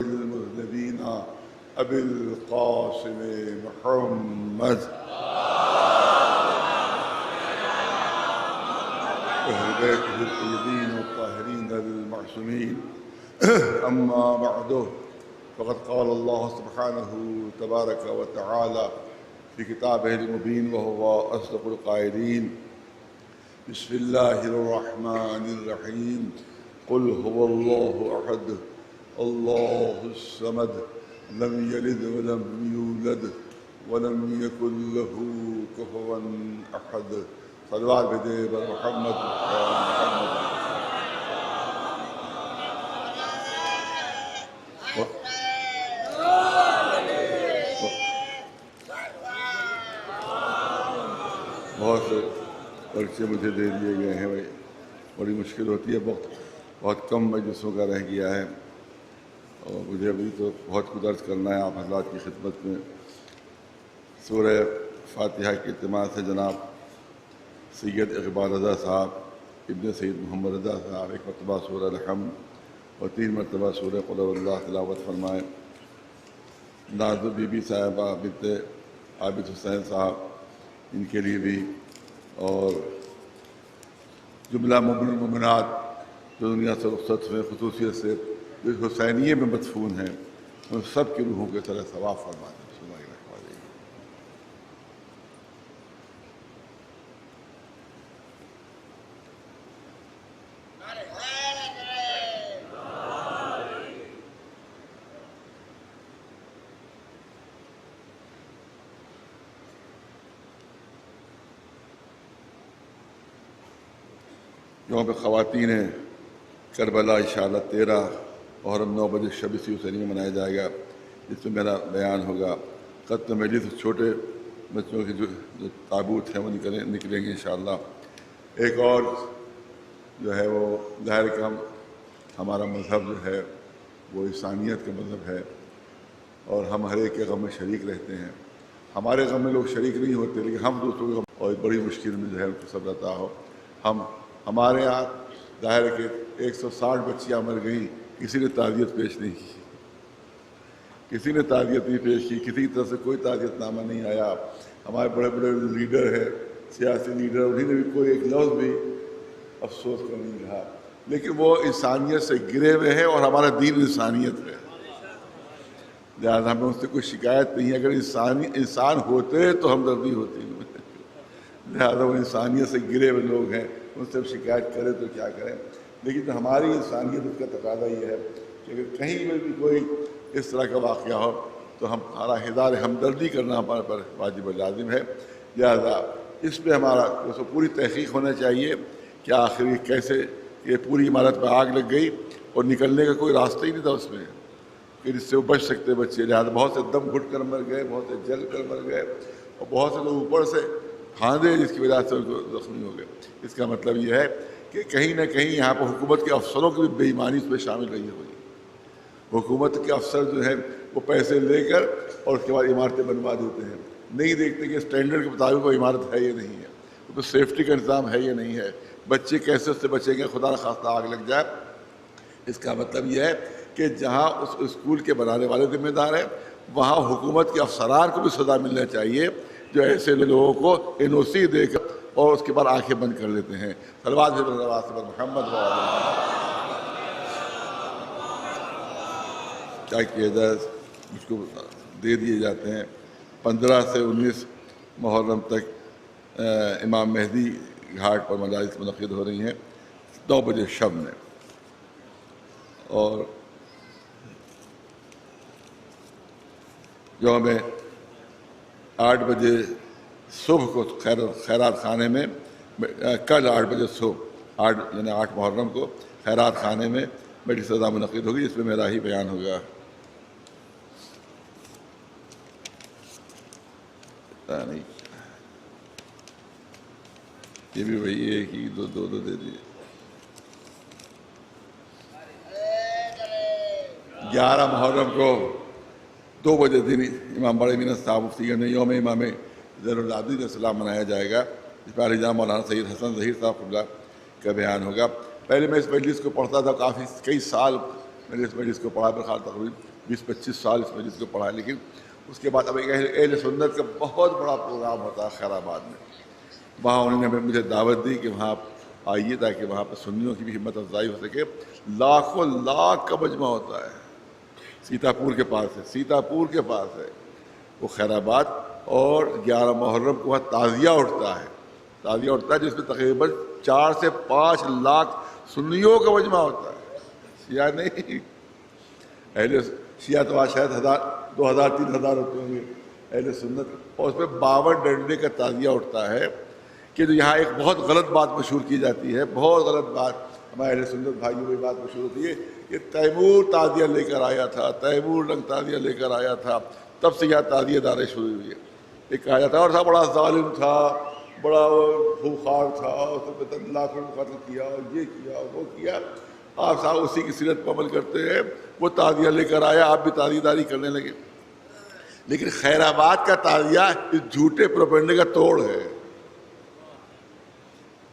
المذنبين أبي القاسم محمد أهل بيته الطيبين الطاهرين المعصومين أما بعد فقد قال الله سبحانه تبارك وتعالى في كتابه المبين وهو أصدق القائلين بسم الله الرحمن الرحيم قل هو الله أحد الله الصمد لم يلد ولم يولد ولم يكن له كفوا أحد صلوات بديب محمد بہت سے پرچے مجھے دے دیے گئے ہیں بھائی، بڑی مشکل ہوتی ہے، وقت بہت کم مجلسوں کا رہ گیا ہے اور مجھے ابھی تو بہت کچھ درج کرنا ہے آپ حضرات کی خدمت میں۔ سورہ فاتحہ کی اہتمام سے جناب سید اقبال رضا صاحب ابن سید محمد رضا صاحب ایک مرتبہ سورہ الحمد اور 3 مرتبہ سورہ قل هو اللہ تلاوت فرمائیں۔ نازو بی بی صاحبہ بنت عابد حسین صاحب ان کے لیے بھی، اور جملہ مومن مومنات جو دنیا سے رخصت ہوئے خصوصیت سے جو حسینیے میں مدفون ہیں ان سب کی روحوں کے طرح ثواب فرما دیں۔ یوم خواتین کربلا انشاءاللہ 13 محرم 9 بجے شب حسینی میں منایا جائے گا، جس میں میرا بیان ہوگا۔ قتل مجلس چھوٹے بچوں کے جو تابوت ہیں وہ نکلیں گے انشاءاللہ۔ ایک اور جو ہے وہ ظاہر کہ ہمارا مذہب جو ہے وہ انسانیت کا مذہب ہے اور ہم ہر ایک کے غم میں شریک رہتے ہیں۔ ہمارے غم میں لوگ شریک نہیں ہوتے لیکن ہم دوسروں کے غم اور بڑی مشکل میں جو ہے ان کو صبر عطا ہو۔ ہمارے یہاں ظاہر ہے کہ 160 بچیاں مر گئیں، کسی نے تعزیت پیش نہیں کی، کسی نے تعزیت نہیں پیش کی، کسی طرف سے کوئی تعزیت نامہ نہیں آیا۔ ہمارے بڑے بڑے لیڈر ہیں، سیاسی لیڈر، انہیں نے بھی کوئی ایک لفظ بھی افسوس کر نہیں رہا، لیکن وہ انسانیت سے گرے ہوئے ہیں اور ہمارا دین انسانیت ہے، لہٰذا ہمیں ان سے کوئی شکایت نہیں ہے۔ اگر انسان ہوتے تو ہمدردی ہوتی، لہٰذا وہ انسانیت سے گرے ہوئے لوگ ہیں، ان سے شکایت کریں تو کیا کریں۔ لیکن ہماری انسانیت اس کا تقاضا یہ ہے کہ اگر کہیں میں بھی کوئی اس طرح کا واقعہ ہو تو ہمارا اظہار ہمدردی کرنا ہمارے پر واجب و لازم ہے۔ لہٰذا اس پہ ہمارا پوری تحقیق ہونا چاہیے کہ آخر یہ کیسے یہ پوری عمارت پہ آگ لگ گئی اور نکلنے کا کوئی راستہ ہی نہیں تھا اس میں کہ جس سے وہ بچ سکتے بچے۔ لہٰذا بہت سے دم گھٹ کر مر گئے، بہت سے جل کر مر گئے اور بہت سے لوگ اوپر سے پھاندے جس کی وجہ سے ان کو زخمی ہو گئے۔ اس کا مطلب یہ ہے کہ کہیں نہ کہیں یہاں پر حکومت کے افسروں کی بھی بے ایمانی اس میں شامل رہی ہوئی۔ حکومت کے افسر جو ہیں وہ پیسے لے کر اور اس کے بعد عمارتیں بنوا دیتے ہیں، نہیں دیکھتے کہ اسٹینڈرڈ کے مطابق وہ عمارت ہے یا نہیں ہے، تو سیفٹی کا انتظام ہے یا نہیں ہے، بچے کیسے اس سے بچیں گے، خدا نخواستہ آگ لگ جائے۔ اس کا مطلب یہ ہے کہ جہاں اس اسکول کے بنانے والے ذمہ دار ہیں وہاں حکومت کے افسران کو بھی سزا ملنا چاہیے جو ایسے لوگوں کو NOC دے کر اور اس کے بعد آنکھیں بند کر لیتے ہیں۔ صلوات محمد کیا کیا جائے، مجھ کو دے دیے جاتے ہیں۔ 15 سے 19 محرم تک امام مہدی گھاٹ پر مجالس منعقد ہو رہی ہیں 9 بجے شب میں، اور جو ہمیں 8 بجے صبح کو خیرات خانے میں، کل 8 بجے صبح 8 یعنی 8 محرم کو خیرات خانے میں میری سزا منعقد ہوگی، جس میں میرا ہی بیان ہوگا۔ نہیں یہ بھی وہی ہے کہ دو دے دیے۔ 11 محرم کو 2 بجے دن امام بڑے مینت صاحب مفتی نے یوم امام زین العابدین علیہ السلام منایا جائے گا، اس پر جناب مولانا سید حسن ظہیر صاحب قبلہ کا بیان ہوگا۔ پہلے میں اس مجلس کو پڑھتا تھا، کئی سال میں نے اس مجلس کو پڑھا، برخال تقریباً 20-25 سال اس مجلس کو پڑھا، لیکن اس کے بعد اب ایک اہل سنت کا بہت بڑا پروگرام ہوتا ہے خیر آباد میں، وہاں انہوں نے مجھے دعوت دی کہ وہاں آئیے تاکہ وہاں پہ سنیوں کی بھی ہمت افزائی ہو سکے۔ لاکھوں لاکھ کا مجمع ہوتا ہے، سیتاپور کے پاس ہے، سیتاپور کے پاس ہے وہ خیر آباد، اور 11 محرم کو وہاں تعزیہ اٹھتا ہے، تعزیہ اٹھتا ہے جس میں تقریباً 4 سے 5 لاکھ سنیوں کا مجمع ہوتا ہے، شیعہ نہیں۔ اہل شیعہ تو آج شاید 1000 2000 3000 ہوتے ہوں گے، اہل سنت، اور اس میں 52 ڈنڈے کا تعزیہ اٹھتا ہے کہ جو یہاں ایک بہت غلط بات مشہور کی جاتی ہے، بہت غلط بات ہمارے اہل سنت بھائیوں میں بات مشہور ہوتی ہے کہ تیمور تعزیہ لے کر آیا تھا، تیمور رنگ تعزیہ لے کر آیا تھا، تب سے یہاں تعزیہ داریں شروع ہوئی ہے۔ ایک کہا جاتا ہے اور تھا بڑا ظالم تھا، بڑا خوخار تھا، اس نے لاکھوں کو قتل کیا، اور یہ کیا وہ کیا۔ آپ صاحب اسی کی سیرت پر عمل کرتے ہیں، وہ تعزیہ لے کر آیا، آپ بھی تعزیہ داری کرنے لگے۔ لیکن خیر آباد کا تعزیہ اس جھوٹے پروپیگنڈے کا توڑ ہے،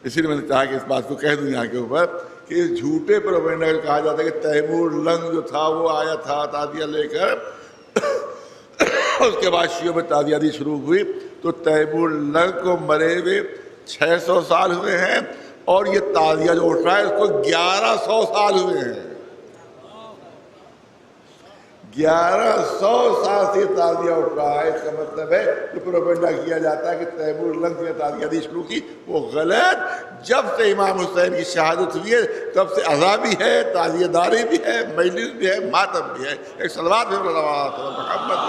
اسی لیے میں نے چاہا کہ اس بات کو کہہ دوں یہاں کے اوپر کہ اس جھوٹے پروپیگنڈے کا کہا جاتا ہے کہ تیمور لنگ جو تھا وہ آیا تھا تعزیہ لے کر، اس کے بعد شیعوں میں تعزیہ دی شروع ہوئی، تو تیمور لنگ کو مرے ہوئے 600 سال ہوئے ہیں، اور یہ تعزیہ جو اٹھ رہا ہے اس کو 1100 سال ہوئے ہیں، 1100 سال سے تعزیہ اٹھ رہا ہے۔ اس کا مطلب ہے کہ پروپیگنڈا کیا جاتا ہے کہ تیمور لنگ نے تعزیہ دی شروع کی، وہ غلط۔ جب سے امام حسین کی شہادت ہوئی ہے تب سے عزا بھی ہے، تعزیہ داری بھی ہے، مجلس بھی ہے، ماتم بھی ہے۔ ایک صلوات ہے محمد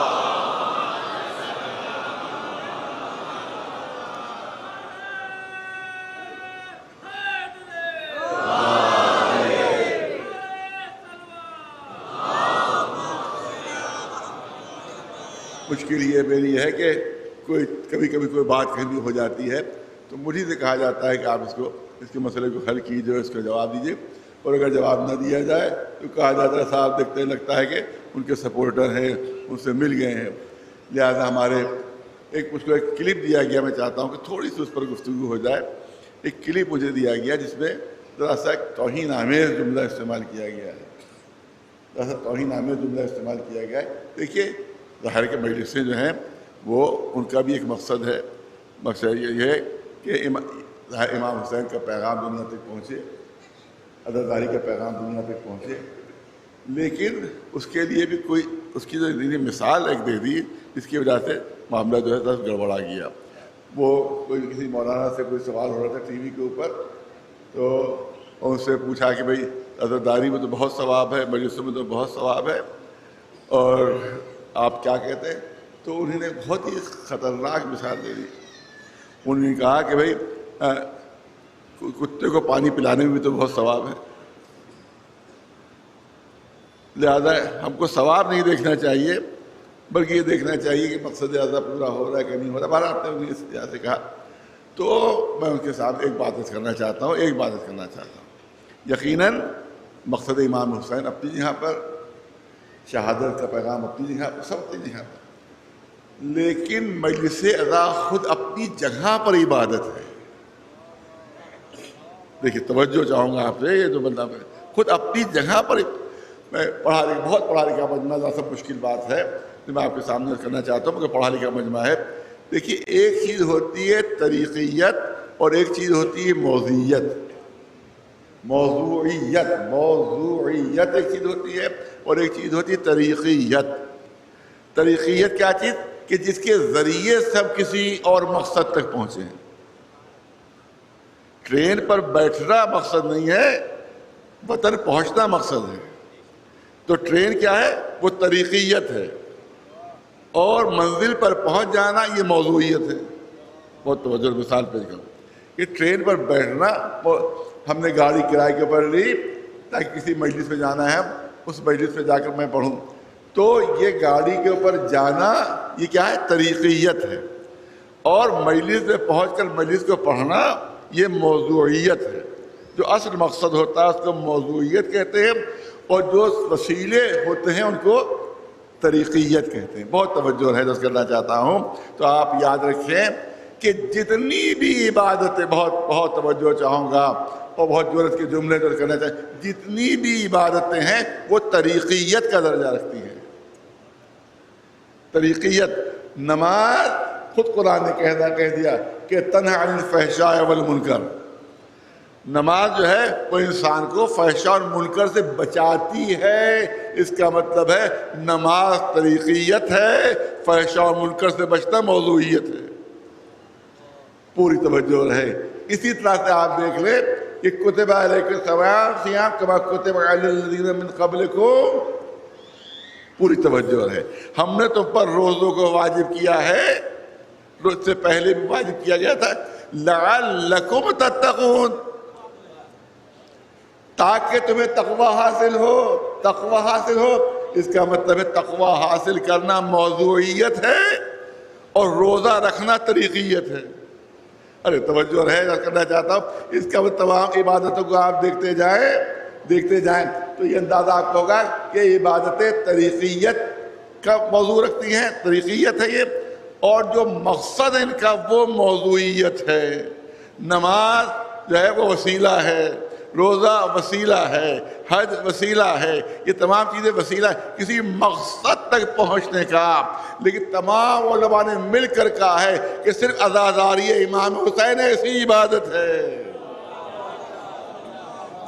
مشکل یہ میری ہے کہ کبھی کبھی کوئی بات کہیں بھی ہو جاتی ہے تو مجھے سے کہا جاتا ہے کہ آپ اس کے مسئلے کو حل کیجیے، اس کا جواب دیجیے، اور اگر جواب نہ دیا جائے تو کہا جاتا ہے صاحب دیکھتے لگتا ہے کہ ان کے سپورٹر ہیں، ان سے مل گئے ہیں۔ لہٰذا ہمارے اس کو ایک کلپ دیا گیا، میں چاہتا ہوں کہ تھوڑی سی اس پر گفتگو ہو جائے۔ ایک کلپ مجھے دیا گیا جس میں ذرا سا توہین آمیز جملہ استعمال کیا گیا ہے، ذرا سا توہین آمیز جملہ استعمال کیا گیا ہے۔ دیکھیے ظاہر کے مجلسیں جو ہیں وہ ان کا بھی ایک مقصد ہے، مقصد یہ ہے کہ امام حسین کا پیغام دنیا تک پہنچے، عزاداری کا پیغام دنیا تک پہنچے، لیکن اس کے لیے بھی کوئی اس کی جو مثال ایک دے دی جس کی وجہ سے معاملہ جو ہے دس گڑبڑا گیا۔ وہ کوئی کسی مولانا سے کوئی سوال ہو رہا تھا ٹی وی کے اوپر، تو ان سے پوچھا کہ بھائی عزاداری میں تو بہت ثواب ہے، مجلسوں میں تو بہت ثواب ہے، اور آپ کیا کہتے ہیں؟ تو انہوں نے بہت ہی خطرناک مثال دے دی۔ انہوں نے کہا کہ بھائی کتے کو پانی پلانے میں بھی تو بہت ثواب ہے، لہذا ہم کو ثواب نہیں دیکھنا چاہیے بلکہ یہ دیکھنا چاہیے کہ مقصد اعلیٰ پورا ہو رہا ہے کہ نہیں ہو رہا۔ بہرحال آپ نے اس طرح سے کہا، تو میں ان کے ساتھ ایک بات کرنا چاہتا ہوں، یقیناً مقصد امام حسین اپنی جگہ پر، شہادت کا پیغام اپنی جگہ پر، سب اپنی جگہ پر، لیکن مجلس عزا خود اپنی جگہ پر عبادت ہے۔ دیکھیے توجہ چاہوں گا آپ سے، یہ جو بندہ خود اپنی جگہ پر، میں بہت پڑھا لکھا مجمع، سب مشکل بات ہے جو میں آپ کے سامنے کرنا چاہتا ہوں کہ پڑھا لکھا مجمع ہے۔ دیکھیے ایک چیز ہوتی ہے طریقیت اور ایک چیز ہوتی ہے موضوعیت۔ موضوعیت ایک چیز ہوتی ہے اور ایک چیز ہوتی ہے طریقیت۔ طریقیت کیا چیز؟ کہ جس کے ذریعے سے ہم کسی اور مقصد تک پہنچے ہیں۔ ٹرین پر بیٹھنا مقصد نہیں ہے، وطن پہنچنا مقصد ہے۔ تو ٹرین کیا ہے؟ وہ طریقیت ہے، اور منزل پر پہنچ جانا یہ موضوعیت ہے۔ بہت توجہ، مثال پیش کروں کہ ٹرین پر بیٹھنا، ہم نے گاڑی کرائے کے اوپر لی تاکہ کسی مجلس میں جانا ہے، اس مجلس میں جا کر میں پڑھوں، تو یہ گاڑی کے اوپر جانا یہ کیا ہے؟ طریقیت ہے، اور مجلس میں پہنچ کر مجلس کو پڑھنا یہ موضوعیت ہے۔ جو اصل مقصد ہوتا ہے اس کو موضوعیت کہتے ہیں، اور جو وسیلے ہوتے ہیں ان کو طریقیت کہتے ہیں. بہت توجہ ہے درس کرنا چاہتا ہوں. تو آپ یاد رکھیں کہ جتنی بھی عبادتیں، بہت توجہ چاہوں گا اور بہت ضرورت کے جملے درس کرنا چاہوں، جتنی بھی عبادتیں ہیں وہ طریقیت کا درجہ رکھتی ہیں. طریقیت. نماز خود قرآن نے کہہ دیا کہ تنہا عن الفحشاء والمنکر. نماز جو ہے وہ انسان کو فحشاء اور منکر سے بچاتی ہے. اس کا مطلب ہے نماز طریقیت ہے، فحشاء اور منکر سے بچنا موضوعیت ہے. پوری توجہ رہے. اسی طرح سے آپ دیکھ لیں کہ کتب علیکم الصیام کما کتب علی الذین من قبلکم. پوری توجہ رہے. ہم نے تم پر روزوں کو واجب کیا ہے، روز سے پہلے بھی واجب کیا گیا تھا، لعلکم تتقون، تاکہ تمہیں تقوی حاصل ہو. تقوی حاصل ہو اس کا مطلب ہے تقوی حاصل کرنا موضوعیت ہے اور روزہ رکھنا طریقیت ہے. ارے توجہ رہے کرنا چاہتا ہوں. اس کا تمام عبادتوں کو آپ دیکھتے جائیں تو یہ اندازہ آپ کو ہوگا کہ عبادتیں طریقیت کا موضوع رکھتی ہیں. طریقیت ہے یہ، اور جو مقصد ان کا وہ موضوعیت ہے. نماز جو ہے وہ وسیلہ ہے، روزہ وسیلہ ہے، حج وسیلہ ہے. یہ تمام چیزیں وسیلہ ہے کسی مقصد تک پہنچنے کا. لیکن تمام علماء نے مل کر کہا ہے کہ صرف عزاداری امام حسین ایسی عبادت ہے.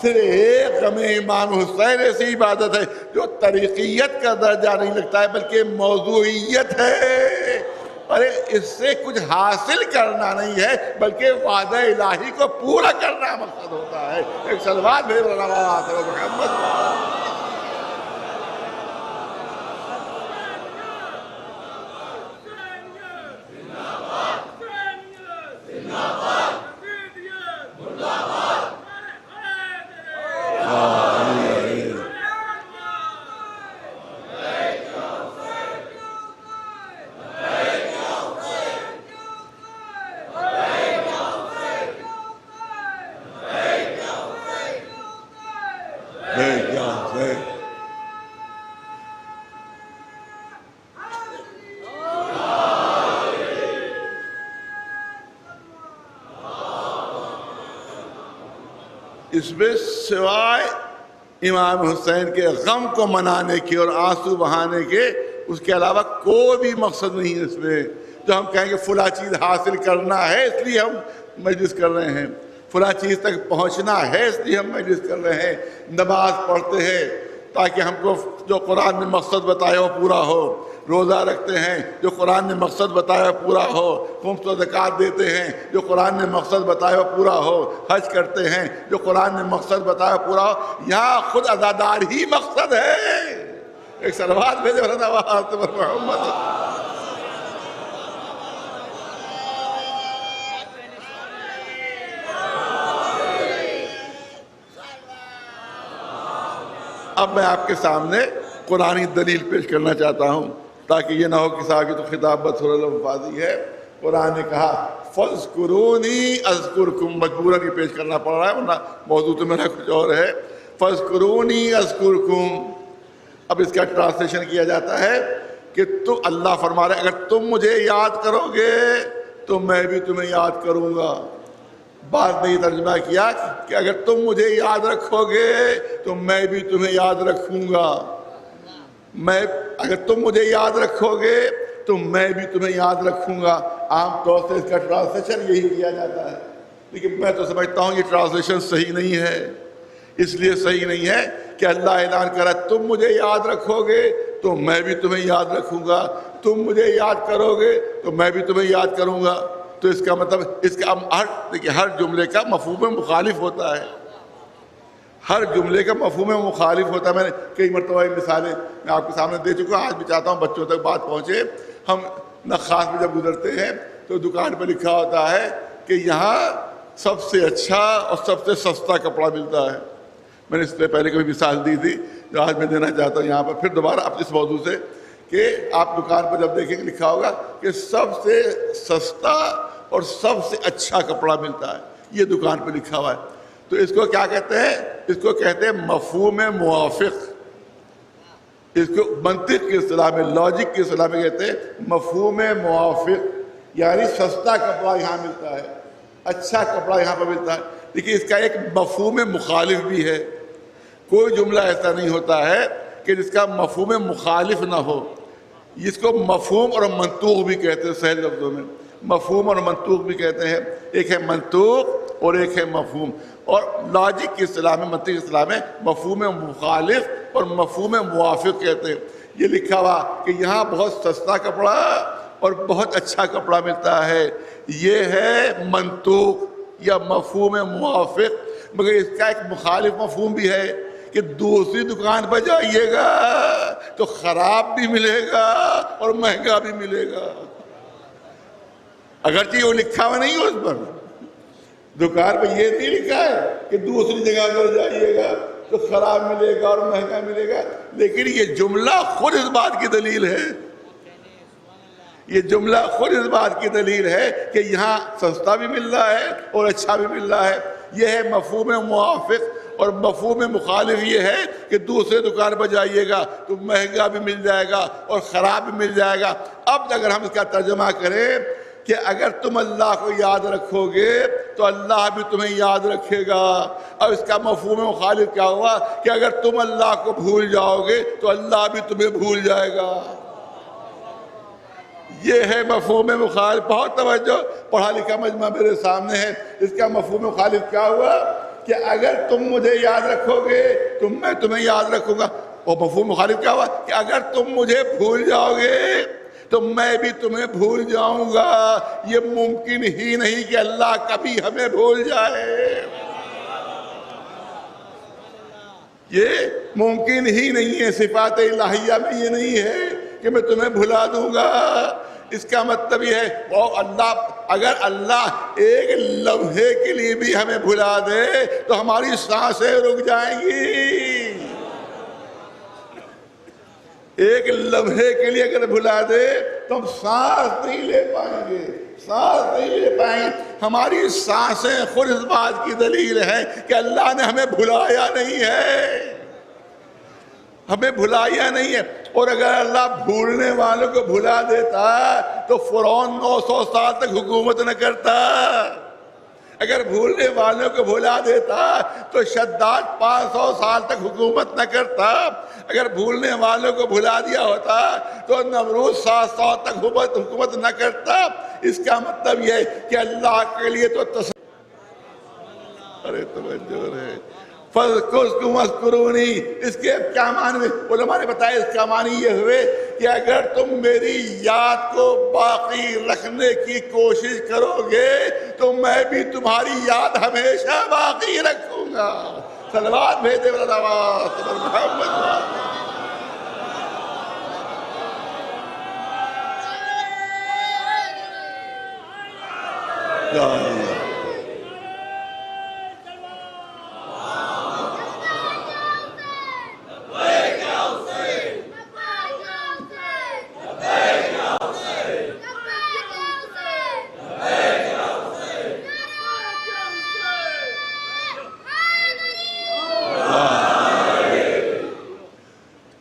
صرف ایک غم امام حسین ایسی عبادت ہے جو طریقیت کا درجہ نہیں لگتا ہے بلکہ موضوعیت ہے. ارے اس سے کچھ حاصل کرنا نہیں ہے بلکہ وعدہ الہی کو پورا کرنا مقصد ہوتا ہے. ایک صلوات بھیج محمد. اس میں سوائے امام حسین کے غم کو منانے کے اور آنسو بہانے کے اس کے علاوہ کوئی بھی مقصد نہیں ہے. اس میں جو ہم کہیں گے فلاں چیز حاصل کرنا ہے اس لیے ہم مجلس کر رہے ہیں، فلاں چیز تک پہنچنا ہے اس لیے ہم مجلس کر رہے ہیں، نماز پڑھتے ہیں تاکہ ہم کو جو قرآن نے مقصد بتایا وہ پورا ہو، روزہ رکھتے ہیں جو قرآن نے مقصد بتایا پورا ہو، خمس و زکوٰۃ دیتے ہیں جو قرآن نے مقصد بتایا پورا ہو، حج کرتے ہیں جو قرآن نے مقصد بتایا پورا ہو. یہاں خود عزادار ہی مقصد ہے. ایک صلوات بھیجو محمد. اب میں آپ کے سامنے قرآنی دلیل پیش کرنا چاہتا ہوں تاکہ یہ نہ ہو کہ صاحب کی تو خطاب بطور الفاظی ہے. قرآن نے کہا فَاذْكُرُونِي أَذْكُرْكُمْ، مجبوراً یہ پیش کرنا پڑ رہا ہے ورنہ موضوع تو میرا کچھ اور ہے. فَاذْكُرُونِي أَذْكُرْكُمْ. اب اس کا ٹرانسلیشن کیا جاتا ہے کہ تو اللہ فرما رہا ہے اگر تم مجھے یاد کرو گے تو میں بھی تمہیں یاد کروں گا. بعد میں یہ ترجمہ کیا کہ اگر تم مجھے یاد رکھو گے تو میں بھی تمہیں یاد رکھوں گا. اگر تم مجھے یاد رکھو گے تو میں بھی تمہیں یاد رکھوں گا. عام طور سے اس کا ٹرانسلیشن یہی کیا جاتا ہے لیکن میں تو سمجھتا ہوں یہ ٹرانسلیشن صحیح نہیں ہے. اس لیے صحیح نہیں ہے کہ اللہ اعلان کر رہا ہے تم مجھے یاد رکھو گے تو میں بھی تمہیں یاد رکھوں گا، تم مجھے یاد کرو گے تو میں بھی تمہیں یاد کروں گا. تو اس کا مطلب اس کا دیکھیے ہر جملے کا مفہوم مخالف ہوتا ہے. ہر جملے کا مفہوم مخالف ہوتا ہے. میں نے کئی مرتبہ مثالیں میں آپ کے سامنے دے چکا ہوں، آج بھی چاہتا ہوں بچوں تک بات پہنچے. ہم نخاس میں جب گزرتے ہیں تو دکان پہ لکھا ہوتا ہے کہ یہاں سب سے اچھا اور سب سے سستا کپڑا ملتا ہے. میں نے اس سے پہلے کبھی مثال دی تھی جو آج میں دینا چاہتا ہوں یہاں پر پھر دوبارہ اب اس موضوع سے کہ آپ دکان پر جب دیکھیں گے لکھا ہوگا کہ سب سے سستا اور سب سے اچھا کپڑا ملتا ہے. یہ دکان پہ لکھا ہوا ہے. تو اس کو کیا کہتے ہیں؟ اس کو کہتے ہیں مفہوم موافق. اس کو منطق کی اصطلاح میں، لاجک کی اصطلاح میں کہتے ہیں مفہوم موافق، یعنی سستا کپڑا یہاں ملتا ہے، اچھا کپڑا یہاں پر ملتا ہے، لیکن اس کا ایک مفہوم مخالف بھی ہے۔ کوئی جملہ ایسا نہیں ہوتا ہے کہ جس کا مفہوم مخالف نہ ہو، جس کو مفہوم اور منطوق بھی کہتے ہیں، سہل لفظوں میں مفہوم اور منطوق بھی کہتے ہیں۔ ایک ہے منطوق اور ایک ہے مفہوم، اور لاجک کی اصطلاح میں، منطق کی اصطلاح میں مفہوم مخالف اور مفہوم موافق کہتے ہیں۔ یہ لکھا ہوا کہ یہاں بہت سستا کپڑا اور بہت اچھا کپڑا ملتا ہے، یہ ہے منطوق یا مفہوم موافق، مگر اس کا ایک مخالف مفہوم بھی ہے کہ دوسری دکان پر جائیے گا تو خراب بھی ملے گا اور مہنگا بھی ملے گا، اگرچہ وہ لکھا ہوا نہیں ہو اس پر، دکان پہ یہ نہیں لکھا ہے کہ دوسری جگہ پر جائیے گا تو خراب ملے گا اور مہنگا ملے گا، لیکن یہ جملہ خود اس بات کی دلیل ہے، یہ جملہ خود اس بات کی دلیل ہے کہ یہاں سستا بھی مل رہا ہے اور اچھا بھی مل رہا ہے۔ یہ ہے مفہوم موافق، اور مفہوم مخالف یہ ہے کہ دوسرے دکان پر جائیے گا تو مہنگا بھی مل جائے گا اور خراب بھی مل جائے گا۔ اب اگر ہم اس کا ترجمہ کریں کہ اگر تم اللہ کو یاد رکھو گے تو اللہ بھی تمہیں یاد رکھے گا، اب اس کا مفہوم مخالف کیا ہوا کہ اگر تم اللہ کو بھول جاؤ گے تو اللہ بھی تمہیں بھول جائے گا۔ یہ ہے مفہوم مخالف۔ بہت توجہ، پڑھا لکھا مجمع میرے سامنے ہے۔ اس کا مفہوم مخالف کیا ہوا کہ اگر تم مجھے یاد رکھو گے تو میں تمہیں یاد رکھوں گا، اور مفہوم مخالف کیا ہوا کہ اگر تم مجھے بھول جاؤ گے تو میں بھی تمہیں بھول جاؤں گا۔ یہ ممکن ہی نہیں کہ اللہ کبھی ہمیں بھول جائے، یہ ممکن ہی نہیں ہے، صفات الہیہ میں یہ نہیں ہے کہ میں تمہیں بھلا دوں گا۔ اس کا مطلب یہ ہے اگر اللہ ایک لمحے کے لیے بھی ہمیں بھلا دے تو ہماری سانسیں رک جائیں گی، ایک لمحے کے لیے اگر بھلا دے تو ہم سانس نہیں لے پائیں گے، سانس نہیں لے پائیں گے۔ ہماری سانسیں خود اس بات کی دلیل ہے کہ اللہ نے ہمیں بھلایا نہیں ہے، ہمیں بھلایا نہیں ہے۔ اور اگر اللہ بھولنے والوں کو بھلا دیتا تو فرعون 900 سال تک حکومت نہ کرتا، اگر بھولنے والوں کو بھلا دیتا تو شداد 500 سال تک حکومت نہ کرتا، اگر بھولنے والوں کو بھلا دیا ہوتا تو نمرود 700 تک حکومت نہ کرتا۔ اس کا مطلب یہ ہے کہ اللہ کے لیے تو ارے توجہ ہے، فَذْكُرْكُمْ وَاذْكُرُونِي، اس کے کیا معنی میں علماء نے بتایا، اس کا معنی یہ ہوئے کہ اگر تم میری یاد کو باقی رکھنے کی کوشش کرو گے تو میں بھی تمہاری یاد ہمیشہ باقی رکھوں گا۔ صلوات بھیجے محمد۔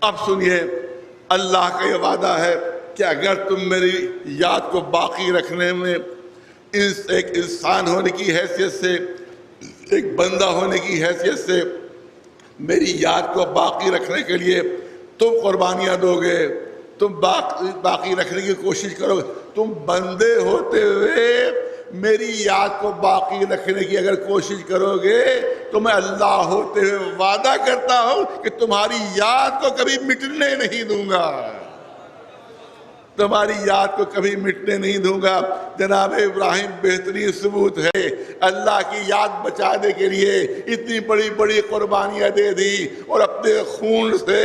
اب سنیے، اللہ کا یہ وعدہ ہے کہ اگر تم میری یاد کو باقی رکھنے میں ایک انسان ہونے کی حیثیت سے، ایک بندہ ہونے کی حیثیت سے میری یاد کو باقی رکھنے کے لیے تم قربانیاں دو گے، تم باقی رکھنے کی کوشش کرو گے، تم بندے ہوتے ہوئے میری یاد کو باقی رکھنے کی اگر کوشش کرو گے تو میں اللہ ہوتے ہوئے وعدہ کرتا ہوں کہ تمہاری یاد کو کبھی مٹنے نہیں دوں گا، تمہاری یاد کو کبھی مٹنے نہیں دوں گا۔ جناب ابراہیم بہترین ثبوت ہے، اللہ کی یاد بچانے کے لیے اتنی بڑی بڑی قربانیاں دے دی اور اپنے خون سے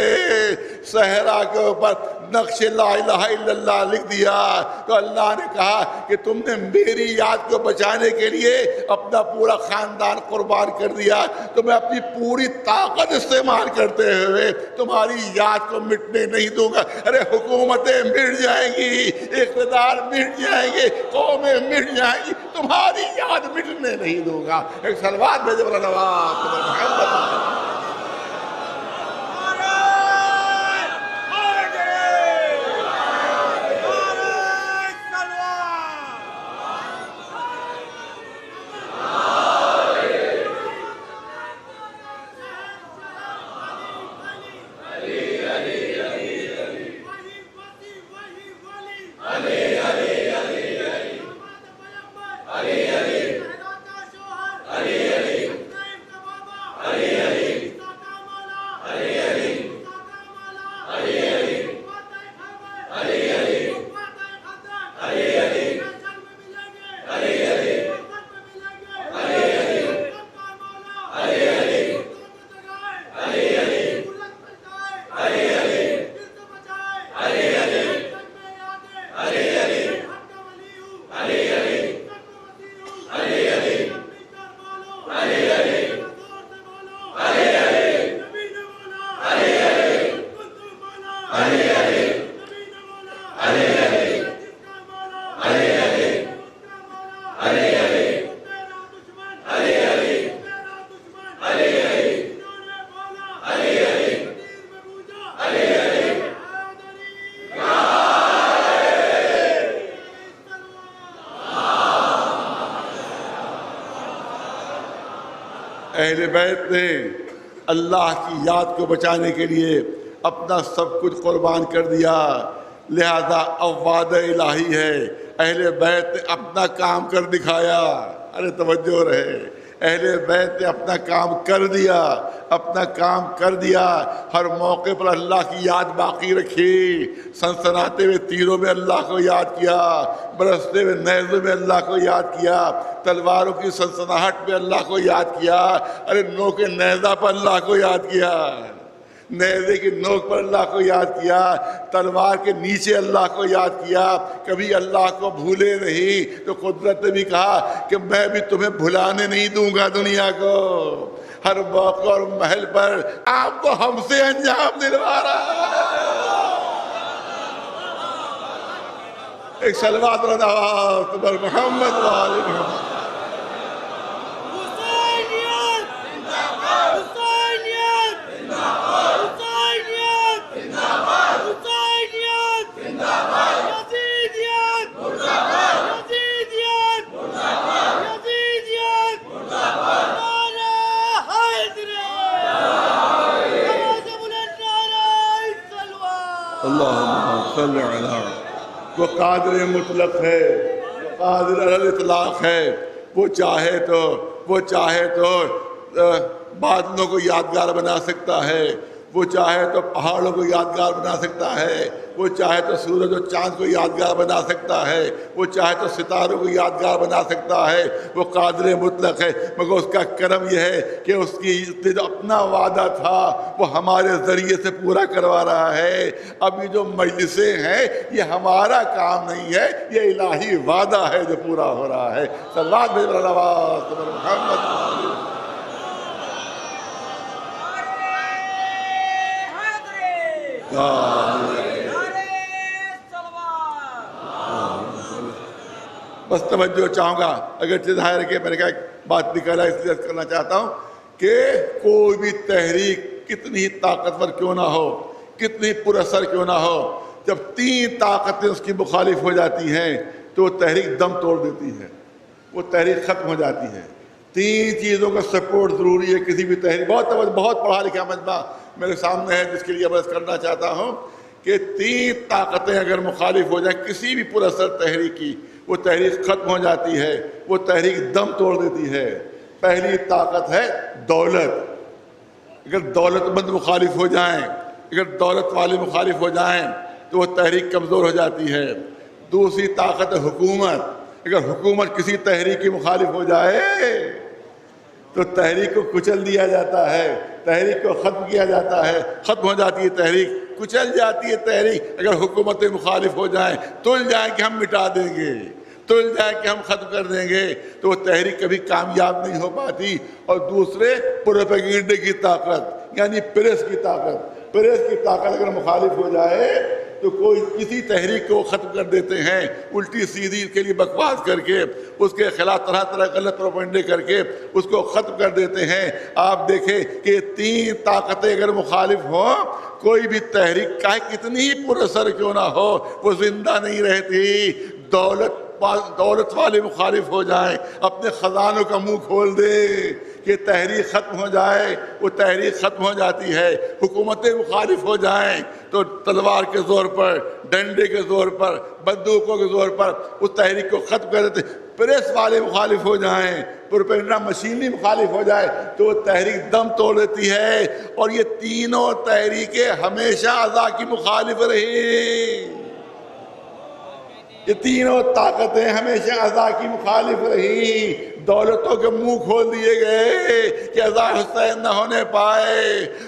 صحرا کے اوپر نقش لا الہ الا اللہ لکھ دیا، تو اللہ نے کہا کہ تم نے میری یاد کو بچانے کے لیے اپنا پورا خاندان قربان کر دیا، تو میں اپنی پوری طاقت استعمال کرتے ہوئے تمہاری یاد کو مٹنے نہیں دوں گا۔ ارے حکومتیں مٹ جائیں گی، اقتدار مٹ جائیں گے، قومیں مٹ جائیں گی، تمہاری یاد مٹنے نہیں دوں گا۔ ایک صلوات بھیجے والا نواز محمد۔ اہل بیت نے اللہ کی یاد کو بچانے کے لیے اپنا سب کچھ قربان کر دیا، لہذا اب وعدہ الہی ہے، اہل بیت نے اپنا کام کر دکھایا۔ ارے توجہ رہے، اہل بیت نے اپنا کام کر دیا، اپنا کام کر دیا۔ ہر موقع پر اللہ کی یاد باقی رکھی، سنسناتے ہوئے تیروں میں اللہ کو یاد کیا، برستے ہوئے نیزوں میں اللہ کو یاد کیا، تلواروں کی سنسناہٹ میں اللہ کو یاد کیا، ارے نوک نیزہ پر اللہ کو یاد کیا، نیزے کی نوک پر اللہ کو یاد کیا، تلوار کے نیچے اللہ کو یاد کیا، کبھی اللہ کو بھولے نہیں۔ تو قدرت نے بھی کہا کہ میں بھی تمہیں بھلانے نہیں دوں گا دنیا کو، ہر موقع اور محل پر آپ کو ہم سے انجام دلوا رہا ہے۔ ایک صلوات رضا پر محمد و آل محمد۔ اللہم صلی علی، وہ قادر مطلق ہے، وہ قادر علی الاطلاق ہے، وہ چاہے تو بادلوں کو یادگار بنا سکتا ہے، وہ چاہے تو پہاڑوں کو یادگار بنا سکتا ہے، وہ چاہے تو سورج اور چاند کو یادگار بنا سکتا ہے، وہ چاہے تو ستاروں کو یادگار بنا سکتا ہے، وہ قادر مطلق ہے۔ مگر اس کا کرم یہ ہے کہ اس کی جو اپنا وعدہ تھا وہ ہمارے ذریعے سے پورا کروا رہا ہے۔ اب یہ جو مجلسیں ہیں یہ ہمارا کام نہیں ہے، یہ الہی وعدہ ہے جو پورا ہو رہا ہے۔ صلوات بھیج محمد۔ بس توجہ چاہوں گا، اگر ظاہر ہے کہ میں نے کہا بات نکالا اس لیے کرنا چاہتا ہوں کہ کوئی بھی تحریک کتنی طاقتور کیوں نہ ہو، کتنی پر اثر کیوں نہ ہو، جب تین طاقتیں اس کی مخالف ہو جاتی ہیں تو وہ تحریک دم توڑ دیتی ہے، وہ تحریک ختم ہو جاتی ہے۔ تین چیزوں کا سپورٹ ضروری ہے کسی بھی تحریک۔ بہت پڑھا لکھا مجمع میرے سامنے ہے جس کے لیے عرض کرنا چاہتا ہوں کہ تین طاقتیں اگر مخالف ہو جائیں کسی بھی پر اثر تحریک کی، وہ تحریک ختم ہو جاتی ہے، وہ تحریک دم توڑ دیتی ہے۔ پہلی طاقت ہے دولت۔ اگر دولت مند مخالف ہو جائیں، اگر دولت والے مخالف ہو جائیں تو وہ تحریک کمزور ہو جاتی ہے۔ دوسری طاقت ہے حکومت۔ اگر حکومت کسی تحریک کی مخالف ہو جائے تو تحریک کو کچل دیا جاتا ہے، تحریک کو ختم کیا جاتا ہے، ختم ہو جاتی ہے تحریک، کچل جاتی ہے تحریک۔ اگر حکومتیں مخالف ہو جائیں، تل جائیں کہ ہم مٹا دیں گے، تل جائیں کہ ہم ختم کر دیں گے، تو وہ تحریک کبھی کامیاب نہیں ہو پاتی۔ اور دوسرے پروپیگنڈے کی طاقت، یعنی پریس کی طاقت۔ پریس کی طاقت اگر مخالف ہو جائے تو کوئی کسی تحریک کو ختم کر دیتے ہیں، الٹی سیدھی کے لیے بکواس کر کے، اس کے خلاف طرح طرح غلط پروپیگنڈے کر کے اس کو ختم کر دیتے ہیں۔ آپ دیکھیں کہ تین طاقتیں اگر مخالف ہوں، کوئی بھی تحریک کا کتنی ہی پر اثر کیوں نہ ہو وہ زندہ نہیں رہتی۔ دولت والے مخالف ہو جائیں، اپنے خزانوں کا منہ کھول دے کہ تحریک ختم ہو جائے، وہ تحریک ختم ہو جاتی ہے۔ حکومتیں مخالف ہو جائیں تو تلوار کے زور پر، ڈنڈے کے زور پر، بندوقوں کے زور پر اس تحریک کو ختم کر دیتے۔ پریس والے مخالف ہو جائیں، پروپیگنڈا مشینری مخالف ہو جائے تو وہ تحریک دم توڑ دیتی ہے۔ اور یہ تینوں تحریکیں ہمیشہ عزا کی مخالف رہی، یہ تینوں طاقتیں ہمیشہ عزا کی مخالف رہی۔ دولتوں کے منہ کھول دیے گئے کہ عزا حسین نہ ہونے پائے،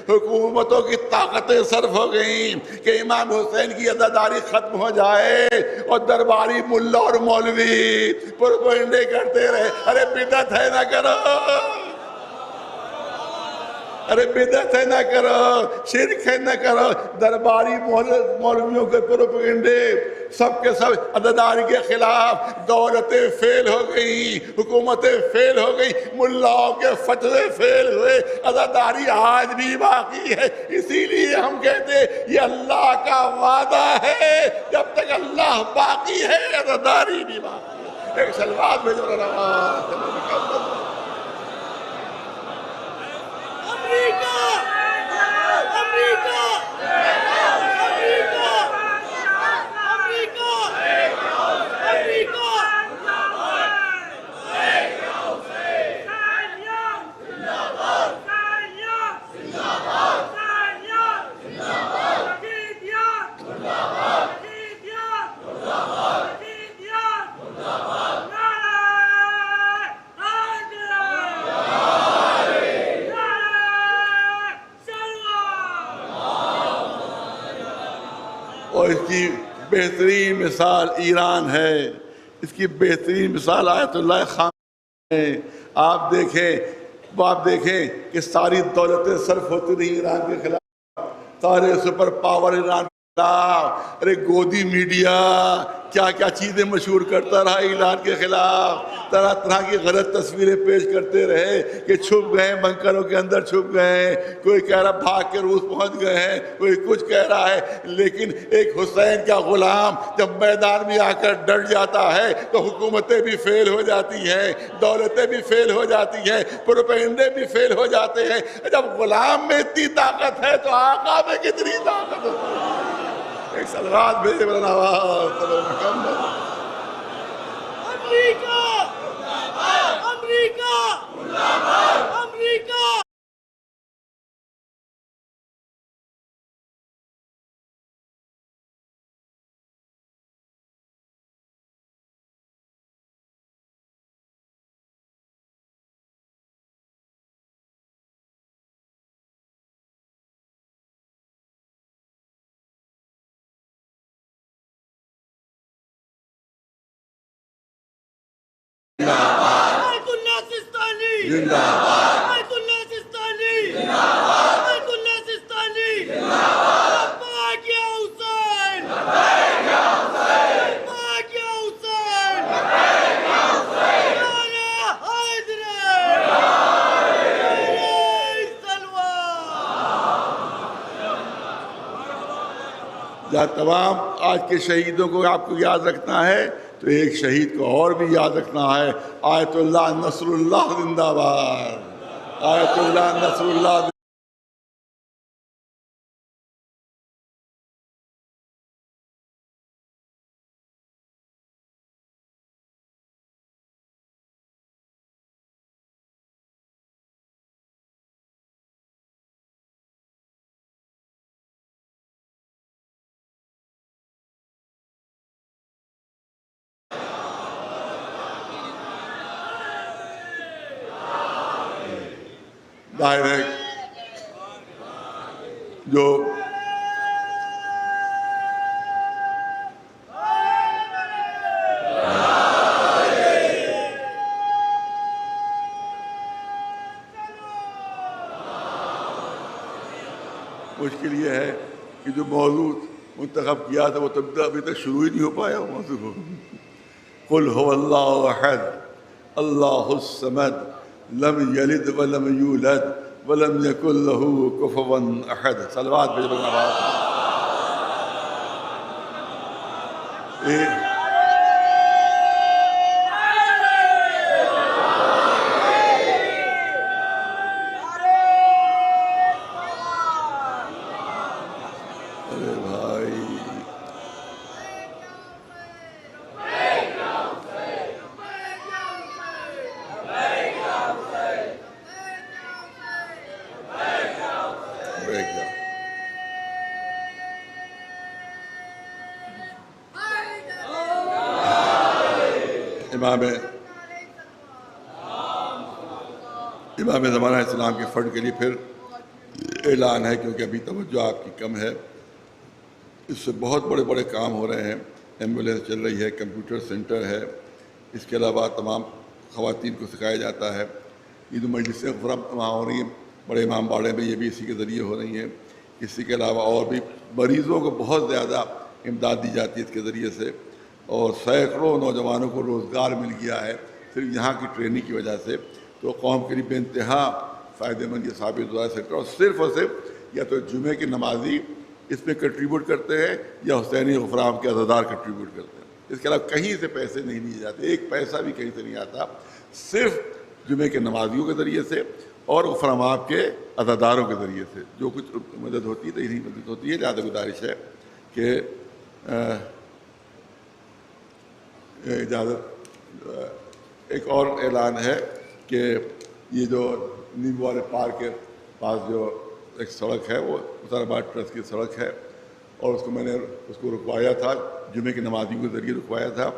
حکومتوں کی طاقتیں صرف ہو گئیں کہ امام حسین کی عزاداری ختم ہو جائے، اور درباری ملا اور مولوی پروپیگنڈے کرتے رہے، ارے بدعت ہے نہ کرو، ارے بدعت ہے نہ کرو، شرک ہے نہ کرو۔ درباری مولویوں کے پروپیگنڈے سب کے سب عزاداری کے خلاف، دولتیں فیل ہو گئی، حکومتیں فیل ہو گئی، ملاؤں کے فتوے فیل ہوئے، عزاداری آج بھی باقی ہے۔ اسی لیے ہم کہتے ہیں یہ اللہ کا وعدہ ہے، جب تک اللہ باقی ہے عزاداری بھی باقی ہے۔ ایک صلوات بھیجو رہا اور اس کی بہترین مثال ایران ہے، اس کی بہترین مثال آیت اللہ خامنہ ہے۔ آپ دیکھیں کہ ساری دولتیں صرف ہوتی رہی ایران کے خلاف، سارے سپر پاور ایران کے خلاف، ارے گودی میڈیا کیا کیا چیزیں مشہور کرتا رہا ایران کے خلاف، طرح طرح کی غلط تصویریں پیش کرتے رہے کہ چھپ گئے، بنکروں کے اندر چھپ گئے، کوئی کہہ رہا بھاگ کے روس پہنچ گئے ہیں، کوئی کچھ کہہ رہا ہے، لیکن ایک حسین کا غلام جب میدان میں آ کر ڈٹ جاتا ہے تو حکومتیں بھی فیل ہو جاتی ہیں، دولتیں بھی فیل ہو جاتی ہیں، پروپیگنڈے بھی فیل ہو جاتے ہیں۔ جب غلام میں اتنی طاقت ہے تو آقا میں کتنی طاقت ہے۔ ایک صلوات بھیجے مولانا محمد۔ امریکہ امریکہ امریکہ آیت اللہ سستانی زندہ باد، آیت اللہ سستانی زندہ باد، آیت اللہ سستانی زندہ باد، لبیک یا حسین، لبیک یا حسین، لبیک یا حسین، لبیک یا حسین، نعرہ حیدر، نعرہ سلوان۔ جہاں تمام آج کے شہیدوں کو آپ کو یاد رکھنا ہے تو ایک شہید کو اور بھی یاد رکھنا ہے، آیت اللہ نصر اللہ زندہ باد، آیت اللہ نصر اللہ۔ ظاہر ہے جو مشکل یہ ہے کہ جو موضوع منتخب کیا تھا وہ تب ابھی تک شروع ہی نہیں ہو پایا موضوع۔ قل هو اللہ احد اللہ الصمد لم یلد ولم یولد ولم یکن له کفوا احد۔ صلوات بھیج بگنا بات۔ ارے بھائی امام زمانہ اسلام کے فنڈ کے لیے پھر اعلان ہے، کیونکہ ابھی توجہ آپ کی کم ہے، اس سے بہت بڑے بڑے کام ہو رہے ہیں۔ ایمبولینس چل رہی ہے، کمپیوٹر سینٹر ہے، اس کے علاوہ تمام خواتین کو سکھایا جاتا ہے۔ عید مجلسیں وہاں ہو رہی ہیں، بڑے امام باڑے میں، یہ بھی اسی کے ذریعے ہو رہی ہیں۔ اسی کے علاوہ اور بھی مریضوں کو بہت زیادہ امداد دی جاتی ہے اس کے ذریعے سے، اور سینکڑوں نوجوانوں کو روزگار مل گیا ہے صرف یہاں کی ٹریننگ کی وجہ سے۔ تو قوم کے لیے بے انتہا فائدہ مند یہ ثابت ہوا ہے سیکٹر، اور صرف یا تو جمعے کی نمازی اس میں کنٹریبیوٹ کرتے ہیں یا حسینی غفران کے عزادار کنٹریبیوٹ کرتے ہیں۔ اس کے علاوہ کہیں سے پیسے نہیں لیے جاتے، ایک پیسہ بھی کہیں سے نہیں آتا، صرف جمعے کے نمازیوں کے ذریعے سے اور غفران کے عزاداروں کے ذریعے سے جو کچھ مدد ہوتی ہے تو انہیں مدد ہوتی ہے. لہٰذا گزارش ہے کہ اجازت ایک اور اعلان ہے کہ یہ جو نیمبو والے پارک کے پاس جو ایک سڑک ہے وہ اسلام آباد ٹرسٹ کی سڑک ہے اور میں نے اس کو رکوایا تھا, جمعے کی نمازیوں کے ذریعے رکوایا تھا.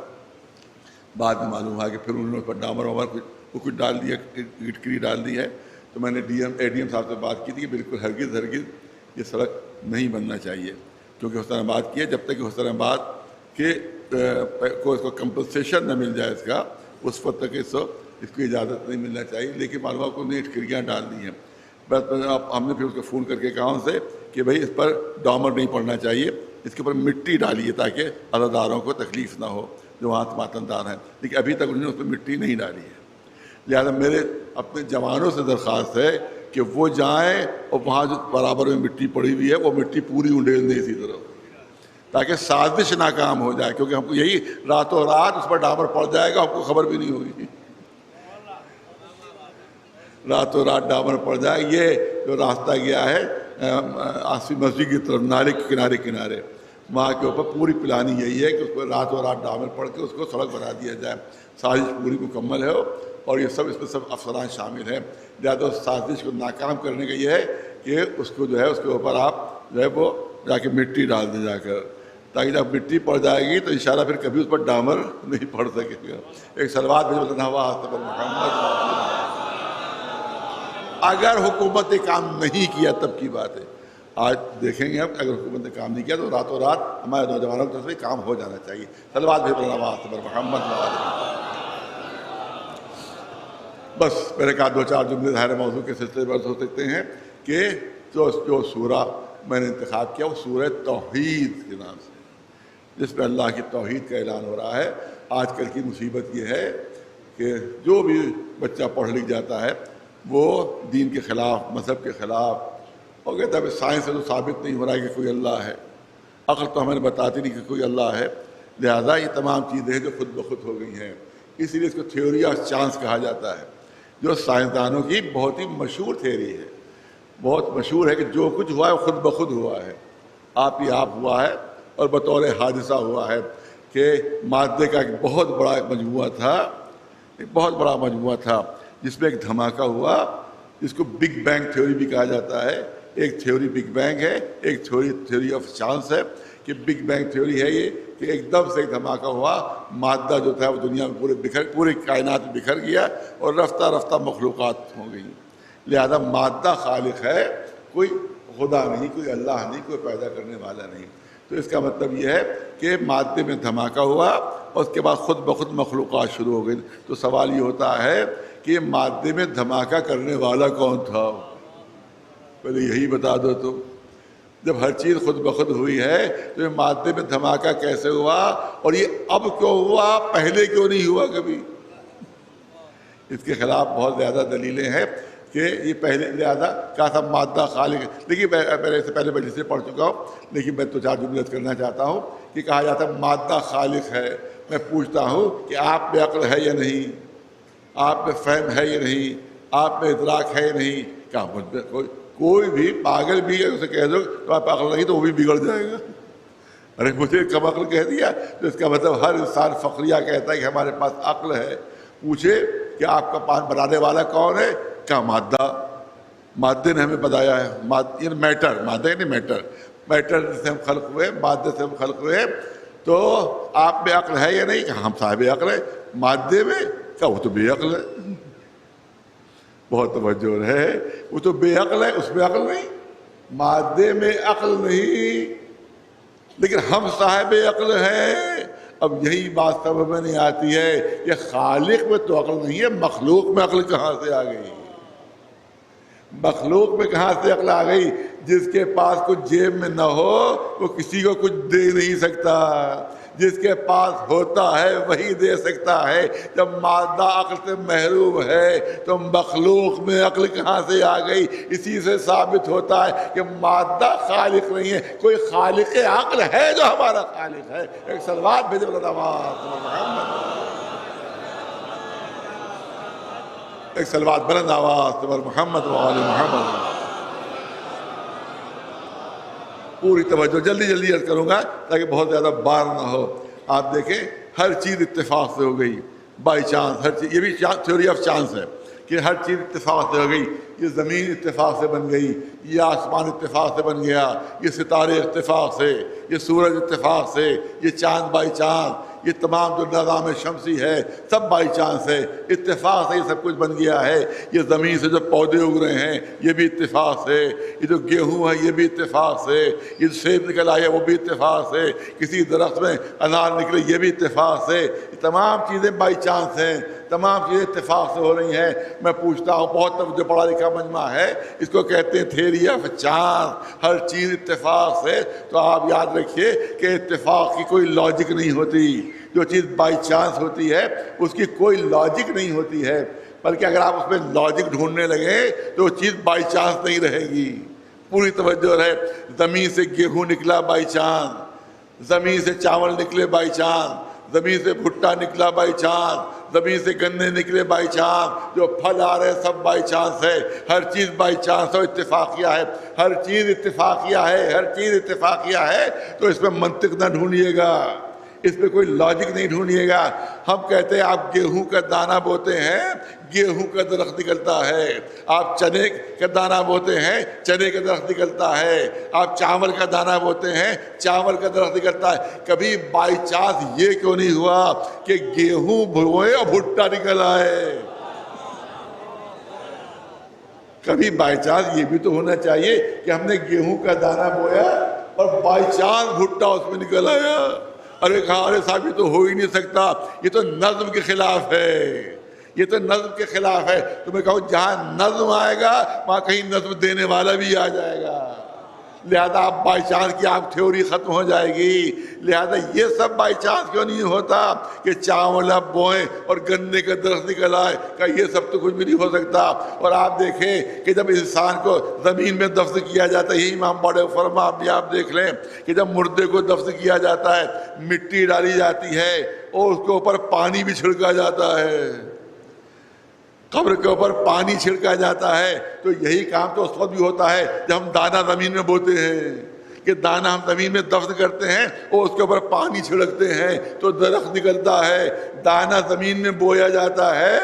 بعد میں معلوم ہوا کہ پھر انہوں نے اس پر ڈامر وامر کچھ ڈال دیا, اٹکری ڈال دی ہے. تو میں نے اے ڈی ایم صاحب سے بات کی تھی کہ بالکل ہرگز یہ سڑک نہیں بننا چاہیے, کیونکہ حسین آباد کی ہے. جب تک کہ حسین آباد کے اس کو کمپنسیشن نہ مل جائے اس کا, اس وقت تک اس کو اجازت نہیں ملنا چاہیے. لیکن معلومات کو نے اٹکریاں ڈال دی ہیں. بس ہم نے پھر اس کو فون کر کے کہا ان سے کہ بھائی اس پر ڈامر نہیں پڑنا چاہیے, اس کے اوپر مٹی ڈالیے تاکہ عزاداروں کو تکلیف نہ ہو جو وہاں ماتم دار ہیں. لیکن ابھی تک انہوں نے اس پہ مٹی نہیں ڈالی ہے. لہٰذا میرے اپنے جوانوں سے درخواست ہے کہ وہ جائیں اور وہاں جو برابر میں مٹی پڑی ہوئی ہے وہ مٹی پوری انڈیل دیں اسی طرح, تاکہ سازش ناکام ہو جائے. کیونکہ ہم کو یہی راتوں رات اس پر ڈامر پڑ جائے گا, ہم کو خبر بھی نہیں ہوگی. راتوں رات ڈامر پڑ جائے. یہ جو راستہ گیا ہے آصفی مسجد کی طرف نالے کے کنارے وہاں کے اوپر پوری پلاننگ یہی ہے کہ اس پر راتوں رات ڈامر پڑ کے اس کو سڑک بنا دیا جائے. سازش پوری مکمل ہے اور یہ سب اس میں سب افسران شامل ہیں. لہٰذا اس سازش کو ناکام کرنے کا یہ ہے کہ اس کو جو ہے اس کے اوپر آپ جو ہے وہ جا کے مٹی ڈال دیں جا کر, تاکہ جب مٹی پڑ جائے گی تو انشاءاللہ پھر کبھی اس پر ڈامر نہیں پڑ سکے گا. ایک صلوات بھیجو محمد. اگر حکومت نے کام نہیں کیا تب کی بات ہے. آج دیکھیں گے اگر حکومت نے کام نہیں کیا تو راتوں رات ہمارے نوجوانوں کی طرف سے کام ہو جانا چاہیے. صلوات بھیجو محمد. بس میرے کہا دو چار جملے ظاہر موضوع کے سلسلے میں ہو سکتے ہیں کہ جو سورہ میں نے انتخاب کیا وہ سورہ توحید کے نام سے, جس میں اللہ کی توحید کا اعلان ہو رہا ہے. آج کل کی مصیبت یہ ہے کہ جو بھی بچہ پڑھ لکھ جاتا ہے وہ دین کے خلاف, مذہب کے خلاف, اور کہتا ہے سائنس سے تو ثابت نہیں ہو رہا ہے کہ کوئی اللہ ہے, عقل تو ہمیں بتاتی نہیں کہ کوئی اللہ ہے. لہذا یہ تمام چیزیں ہیں جو خود بخود ہو گئی ہیں. اسی لیے اس کو تھیوری آف چانس کہا جاتا ہے, جو سائنسدانوں کی بہت ہی مشہور تھیوری ہے. بہت مشہور ہے کہ جو کچھ ہوا ہے وہ خود بخود ہوا ہے, آپ ہی آپ ہوا ہے اور بطور حادثہ ہوا ہے. کہ مادے کا ایک بہت بڑا مجموعہ تھا, جس میں ایک دھماکہ ہوا جس کو بگ بینگ تھیوری بھی کہا جاتا ہے. ایک تھیوری بگ بینگ ہے, ایک تھیوری آف چانس ہے. کہ بگ بینگ تھیوری ہے یہ کہ ایک دم سے ایک دھماکہ ہوا, مادہ جو تھا وہ دنیا میں پورے کائنات میں بکھر گیا اور رفتہ رفتہ مخلوقات ہو گئیں. لہذا مادہ خالق ہے, کوئی خدا نہیں, کوئی اللہ نہیں, کوئی پیدا کرنے والا نہیں. تو اس کا مطلب یہ ہے کہ مادے میں دھماکہ ہوا اور اس کے بعد خود بخود مخلوقات شروع ہو گئی. تو سوال یہ ہوتا ہے کہ مادے میں دھماکہ کرنے والا کون تھا؟ پہلے یہی بتا دو. تو جب ہر چیز خود بخود ہوئی ہے تو یہ مادے میں دھماکہ کیسے ہوا, اور یہ اب کیوں ہوا, پہلے کیوں نہیں ہوا کبھی؟ اس کے خلاف بہت زیادہ دلیلیں ہیں کہ یہ پہلے لہذا کہا تھا مادہ خالق ہے. لیکن میں اس سے پہلے مجلس سے پڑھ چکا ہوں, لیکن میں تو چار جملے کرنا چاہتا ہوں کہ کہا جاتا ہے مادہ خالق ہے. میں پوچھتا ہوں کہ آپ میں عقل ہے یا نہیں, آپ میں فہم ہے یا نہیں, آپ میں ادراک ہے یا نہیں؟ کہاں مجھ میں کوئی بھی پاگل بھی ہے اسے کہہ دو تو آپ عقل نہیں تو وہ بھی بگڑ جائے گا. ارے مجھے کم عقل کہہ دیا تو اس کا مطلب ہر انسان فخریہ کہتا ہے کہ ہمارے پاس عقل ہے. پوچھے کہ آپ کا پان بنانے والا کون ہے؟ کیا مادہ, مادے نے ہمیں بتایا ہے. یعنی میٹر, مادہ یعنی میٹر سے ہم خلق ہوئے, مادے سے ہم خلق ہوئے. تو آپ میں عقل ہے یا نہیں؟ کہ ہم صاحب عقل ہے. مادے میں کیا وہ تو بے عقل ہے. بہت توجہ ہے, وہ تو بے عقل ہے, اس میں عقل نہیں. مادے میں عقل نہیں لیکن ہم صاحب عقل ہیں. اب یہی بات سمجھ میں نہیں آتی ہے کہ خالق میں تو عقل نہیں ہے, مخلوق میں عقل کہاں سے آ گئی؟ مخلوق میں کہاں سے عقل آ گئی؟ جس کے پاس کچھ جیب میں نہ ہو وہ کسی کو کچھ دے نہیں سکتا, جس کے پاس ہوتا ہے وہی دے سکتا ہے. جب مادہ عقل سے محروم ہے تو مخلوق میں عقل کہاں سے آ گئی؟ اسی سے ثابت ہوتا ہے کہ مادہ خالق نہیں ہے, کوئی خالق عقل ہے جو ہمارا خالق ہے. ایک صلوات بھیجو محمد, ایک صلوات بلند آواز پر محمد و آل محمد. پوری توجہ، جلدی جلدی عرض کروں گا تاکہ بہت زیادہ بار نہ ہو. آپ دیکھیں ہر چیز اتفاق سے ہو گئی، بائی چانس ہر چیز. یہ بھی تھیوری آف چانس ہے کہ ہر چیز اتفاق سے ہو گئی. یہ زمین اتفاق سے بن گئی، یہ آسمان اتفاق سے بن گیا، یہ ستارے اتفاق سے، یہ سورج اتفاق سے، یہ چاند بائی چانس، یہ تمام جو نظام شمسی ہے سب بائی چانس ہے، اتفاق سے یہ سب کچھ بن گیا ہے. یہ زمین سے جو پودے اگ رہے ہیں یہ بھی اتفاق سے، یہ جو گیہوں ہے یہ بھی اتفاق سے، یہ سیب نکل آیا وہ بھی اتفاق سے، کسی درخت میں انار نکلے یہ بھی اتفاق سے. یہ تمام چیزیں بائی چانس ہیں، تمام چیزیں اتفاق سے ہو رہی ہیں. میں پوچھتا ہوں، بہت جو پڑھا لکھا مجمع ہے اس کو کہتے ہیں تھیوری آف چانس، ہر چیز اتفاق سے. تو آپ یاد رکھیے کہ اتفاق کی کوئی لاجک نہیں ہوتی. جو چیز بائی چانس ہوتی ہے اس کی کوئی لاجک نہیں ہوتی ہے، بلکہ اگر آپ اس میں لاجک ڈھونڈنے لگے تو وہ چیز بائی چانس نہیں رہے گی. پوری توجہ رہے. زمین سے گیہوں نکلا بائی چانس، زمین سے چاول نکلے بائی چانس، زمین سے بھٹا نکلا بائی چانس، زمین سے گنے نکلے بائی چانس، جو پھل آ رہے سب بائی چانس ہے. ہر چیز بائی چانس ہے، اتفاقیہ ہے. ہر چیز اتفاقیہ ہے، ہر چیز اتفاقیہ ہے. تو اس میں منطق نہ ڈھونڈیے گا، اس پہ کوئی لاجک نہیں ڈھونڈیے گا. ہم کہتے ہیں آپ گیہوں کا دانہ بوتے ہیں، گیہوں کا درخت نکلتا ہے. آپ چنے کا دانہ بوتے ہیں، چنے کا درخت نکلتا ہے. آپ چاول کا دانہ بوتے ہیں، چاول کا درخت نکلتا ہے. کبھی بائی چانس یہ کیوں نہیں ہوا کہ گیہوں بوئے اور بھٹا نکل آئے؟ کبھی بائی چانس یہ بھی تو ہونا چاہیے کہ ہم نے گیہوں کا دانہ بویا اور بائی چانس بھٹا اس میں نکل آیا. ارے کہا ارے صاحب یہ تو ہو ہی نہیں سکتا، یہ تو نظم کے خلاف ہے، یہ تو نظم کے خلاف ہے. تو میں کہوں جہاں نظم آئے گا وہاں کہیں نظم دینے والا بھی آ جائے گا. لہذا آپ بائی چانس کی آپ تھیوری ختم ہو جائے گی. لہذا یہ سب بائی چانس کیوں نہیں ہوتا کہ چاول آپ بوئیں اور گنے کا درخت نکل آئے؟ کہ یہ سب تو کچھ بھی نہیں ہو سکتا. اور آپ دیکھیں کہ جب انسان کو زمین میں دفن کیا جاتا ہے، یہی امام بڑے فرما بھی آپ دیکھ لیں کہ جب مردے کو دفن کیا جاتا ہے مٹی ڈالی جاتی ہے اور اس کے اوپر پانی بھی چھڑکا جاتا ہے، قبر کے اوپر پانی چھڑکا جاتا ہے. تو یہی کام تو اس وقت بھی ہوتا ہے جب ہم دانہ زمین میں بوتے ہیں، کہ دانہ ہم زمین میں دفن کرتے ہیں اور اس کے اوپر پانی چھڑکتے ہیں تو درخت نکلتا ہے. دانہ زمین میں بویا جاتا ہے،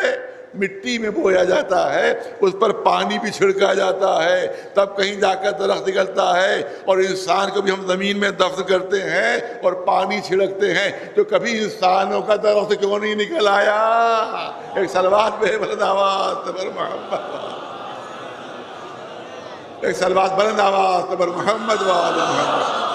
مٹی میں بویا جاتا ہے، اس پر پانی بھی چھڑکا جاتا ہے، تب کہیں جا کر درخت نکلتا ہے. اور انسان کو بھی ہم زمین میں دفن کرتے ہیں اور پانی چھڑکتے ہیں، تو کبھی انسانوں کا درخت کیوں نہیں نکل آیا؟ ایک صلوات پہ بلند آواز پر محمد، ایک صلوات بلند آواز پر محمد وآل محمد.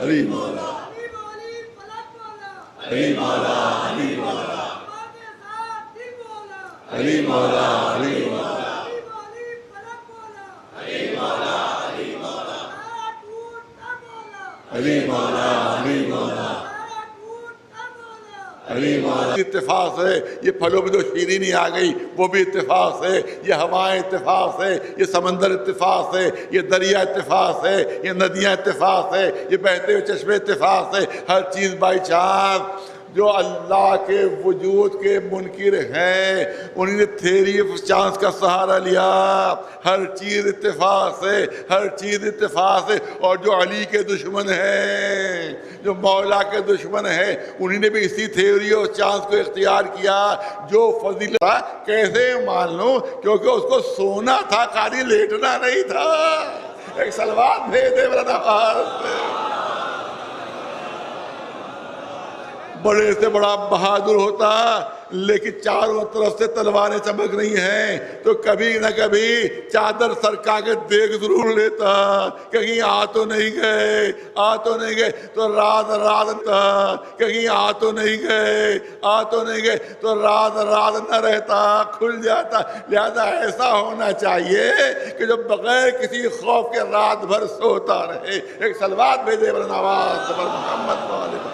علی مولا علی مولا علی مولا علی مولا علی مولا علی مولا علی مولا علی مولا. اتفاق سے یہ پھلوں میں جو شیرینی آ گئی وہ بھی اتفاق سے، یہ ہوائیں اتفاق سے، یہ سمندر اتفاق سے، یہ دریا اتفاق سے، یہ ندیاں اتفاق سے، یہ بہتے ہوئے چشمے اتفاق سے. ہر چیز بائی چانس. جو اللہ کے وجود کے منکر ہیں انہوں نے تھیوری آف چانس کا سہارا لیا. ہر چیز اتفاق سے، ہر چیز اتفاق سے. اور جو علی کے دشمن ہیں، جو مولا کے دشمن ہیں، انہوں نے بھی اسی تھیوری آف چانس کو اختیار کیا. جو فضیلت تھا کیسے مان لوں؟ کیونکہ اس کو سونا تھا، خالی لیٹنا نہیں تھا. ایک صلوات بھیجے بڑے سے بڑا بہادر ہوتا لیکن چاروں طرف سے تلواریں چمک رہی ہیں تو کبھی نہ کبھی چادر سرکا کے دیکھ ضرور لیتا، کہیں آ تو نہیں گئے، آ تو نہیں گئے. تو راز تھا، کہیں آ تو نہیں گئے، آ تو نہیں گئے. تو راز نہ رہتا، کھل جاتا. لہذا ایسا ہونا چاہیے کہ جو بغیر کسی خوف کے رات بھر سوتا رہے. ایک صلوات بھیجے نواز محمد والے.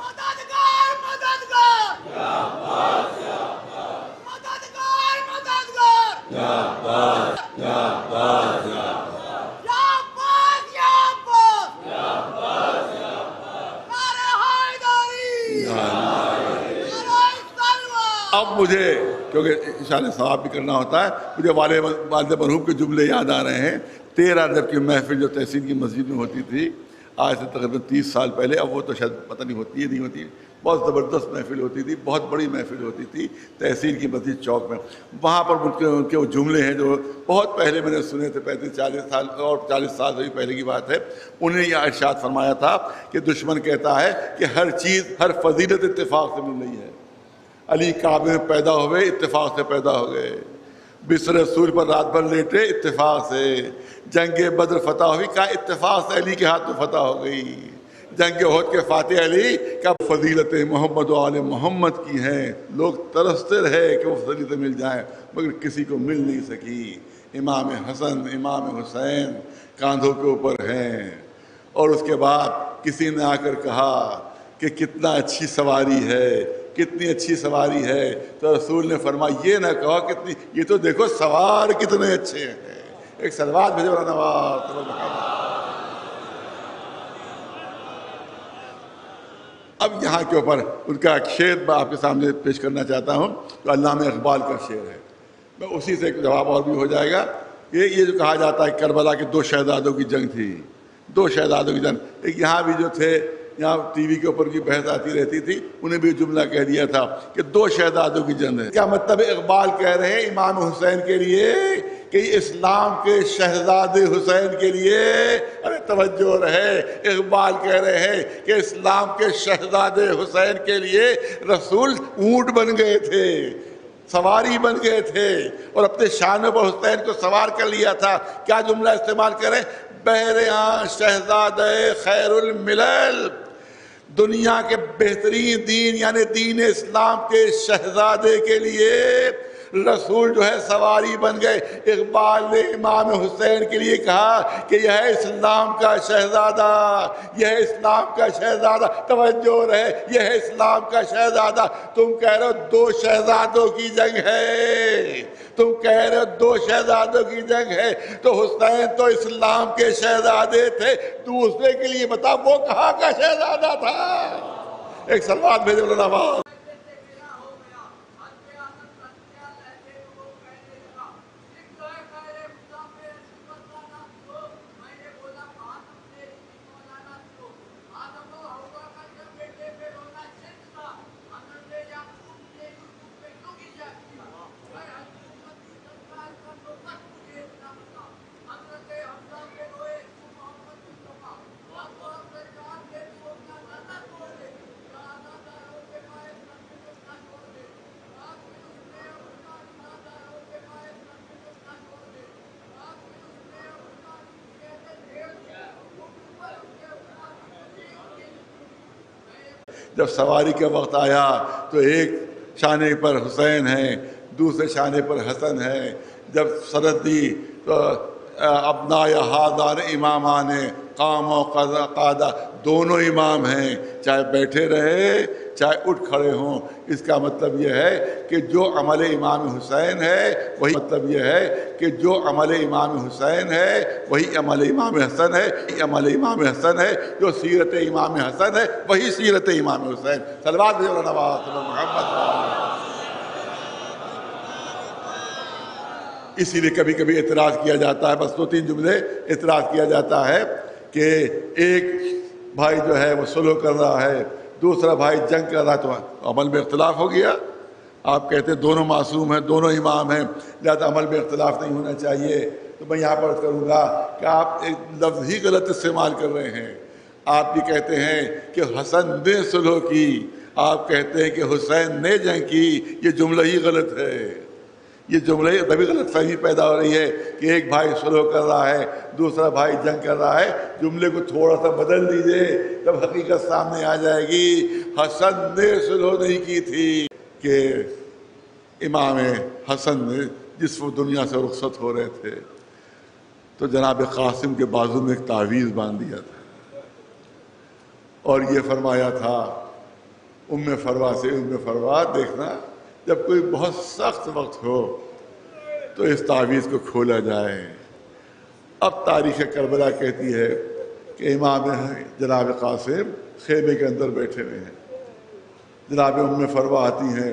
مددگار اب مجھے کیونکہ اشارے ثواب بھی کرنا ہوتا ہے، مجھے والد مرحوم کے جملے یاد آ رہے ہیں۔ 13 ادب کی محفل جو تحسین کی مسجد میں ہوتی تھی آج سے تقریباً 30 سال پہلے، اب وہ تو شاید پتہ نہیں ہوتی ہے نہیں ہوتی، بہت زبردست محفل ہوتی تھی، بہت بڑی محفل ہوتی تھی تحسین کی مسجد چوک میں۔ وہاں پر ان کے وہ جملے ہیں جو بہت پہلے میں نے سنے تھے، 35-40 سال اور 40 سال سے بھی پہلے کی بات ہے۔ انہوں نے یہ ارشاد فرمایا تھا کہ دشمن کہتا ہے کہ ہر چیز، ہر فضیلت اتفاق سے مل رہی ہے۔ علی کعبے میں پیدا ہوئے، اتفاق سے پیدا ہو گئے۔ بستر رسول پر رات بھر لیٹے، اتفاق سے۔ جنگ بدر فتح ہوئی، کہا اتفاق سے علی کے ہاتھ میں فتح ہو گئی۔ جنگ احد کے فاتح علی کا فضیلت محمد و آل محمد کی ہیں، لوگ ترستے رہے کہ وہ فضیلتیں مل جائیں مگر کسی کو مل نہیں سکی۔ امام حسن، امام حسین کاندھوں کے اوپر ہیں، اور اس کے بعد کسی نے آ کر کہا کہ کتنا اچھی سواری ہے، کتنی اچھی سواری ہے، تو رسول نے فرمایا یہ نہ کہو کتنی، یہ تو دیکھو سوار کتنے اچھے ہیں۔ ایک صلوات بھیجو مولانا نواز۔ اب یہاں کے اوپر ان کا ایک شعر میں آپ کے سامنے پیش کرنا چاہتا ہوں جو علامہ اقبال کا شعر ہے، میں اسی سے ایک جواب اور بھی ہو جائے گا۔ یہ جو کہا جاتا ہے کربلا کے 2 شہزادوں کی جنگ تھی، 2 شہزادوں کی جنگ۔ ایک یہاں بھی جو تھے، یہاں ٹی وی کے اوپر کی بحث آتی رہتی تھی، انہیں بھی جملہ کہہ دیا تھا کہ 2 شہزادوں کی جنگ ہے۔ کیا مطلب اقبال کہہ رہے ہیں امام حسین کے لیے کہ اسلام کے شہزادے حسین کے لیے، ارے توجہ رہے، اقبال کہہ رہے ہیں کہ اسلام کے شہزادے حسین کے لیے رسول اونٹ بن گئے تھے، سواری بن گئے تھے، اور اپنے شانوں پر حسین کو سوار کر لیا تھا۔ کیا جملہ استعمال کریں؟ بہرہاں شہزادے خیر الملل، دنیا کے بہترین دین یعنی دین اسلام کے شہزادے کے لیے رسول جو ہے سواری بن گئے۔ اقبال نے امام حسین کے لیے کہا کہ یہ ہے اسلام کا شہزادہ، یہ ہے اسلام کا شہزادہ، توجہ رہے، یہ ہے اسلام کا شہزادہ۔ تم کہہ رہے ہو 2 شہزادوں کی جنگ ہے، تم کہہ رہے ہو 2 شہزادوں کی جنگ ہے، تو حسین تو اسلام کے شہزادے تھے، دوسرے کے لیے بتا وہ کہاں کا شہزادہ تھا؟ ایک سلوات بھیجو مولانا نواز۔ جب سواری کا وقت آیا تو ایک شانے پر حسین ہے، دوسرے شانے پر حسن ہے۔ جب سرحد دی تو ابنا یا ہادان امامان قام و قادہ، دونوں امام ہیں، چاہے بیٹھے رہے چاہے اٹھ کھڑے ہوں۔ اس کا مطلب یہ ہے کہ جو عمل امام حسین ہے وہی مطلب یہ ہے کہ جو عمل امام حسین ہے وہی عمل امام حسن ہے، عمل امام حسن ہے، جو سیرت امام حسن ہے وہی سیرت امام حسین۔ صلوات بھیجو نواز محمد۔ اسی لیے کبھی کبھی اعتراض کیا جاتا ہے، بس 2-3 جملے اعتراض کیا جاتا ہے کہ ایک بھائی جو ہے وہ سلو کر رہا ہے، دوسرا بھائی جنگ کر رہا ہے، تو عمل میں اختلاف ہو گیا۔ آپ کہتے ہیں دونوں معصوم ہیں، دونوں امام ہیں، لہذا عمل میں اختلاف نہیں ہونا چاہیے۔ تو میں یہاں پر کروں گا کہ آپ ایک لفظ ہی غلط استعمال کر رہے ہیں۔ آپ یہ کہتے ہیں کہ حسن نے سلو کی، آپ کہتے ہیں کہ حسین نے جنگ کی، یہ جملہ ہی غلط ہے۔ یہ جملے تبھی غلط فہمی پیدا ہو رہی ہے کہ ایک بھائی سلو کر رہا ہے، دوسرا بھائی جنگ کر رہا ہے۔ جملے کو تھوڑا سا بدل دیجئے تب حقیقت سامنے آ جائے گی۔ حسن نے سلو نہیں کی تھی کہ امام حسن نے جس وہ دنیا سے رخصت ہو رہے تھے تو جناب قاسم کے بازو میں ایک تعویذ باندھ دیا تھا اور یہ فرمایا تھا ام فروا سے، ام فروا دیکھنا جب کوئی بہت سخت وقت ہو تو اس تعویذ کو کھولا جائے۔ اب تاریخ کربلا کہتی ہے کہ امام جناب قاسم خیمے کے اندر بیٹھے ہوئے ہیں، جناب ام فروا آتی ہیں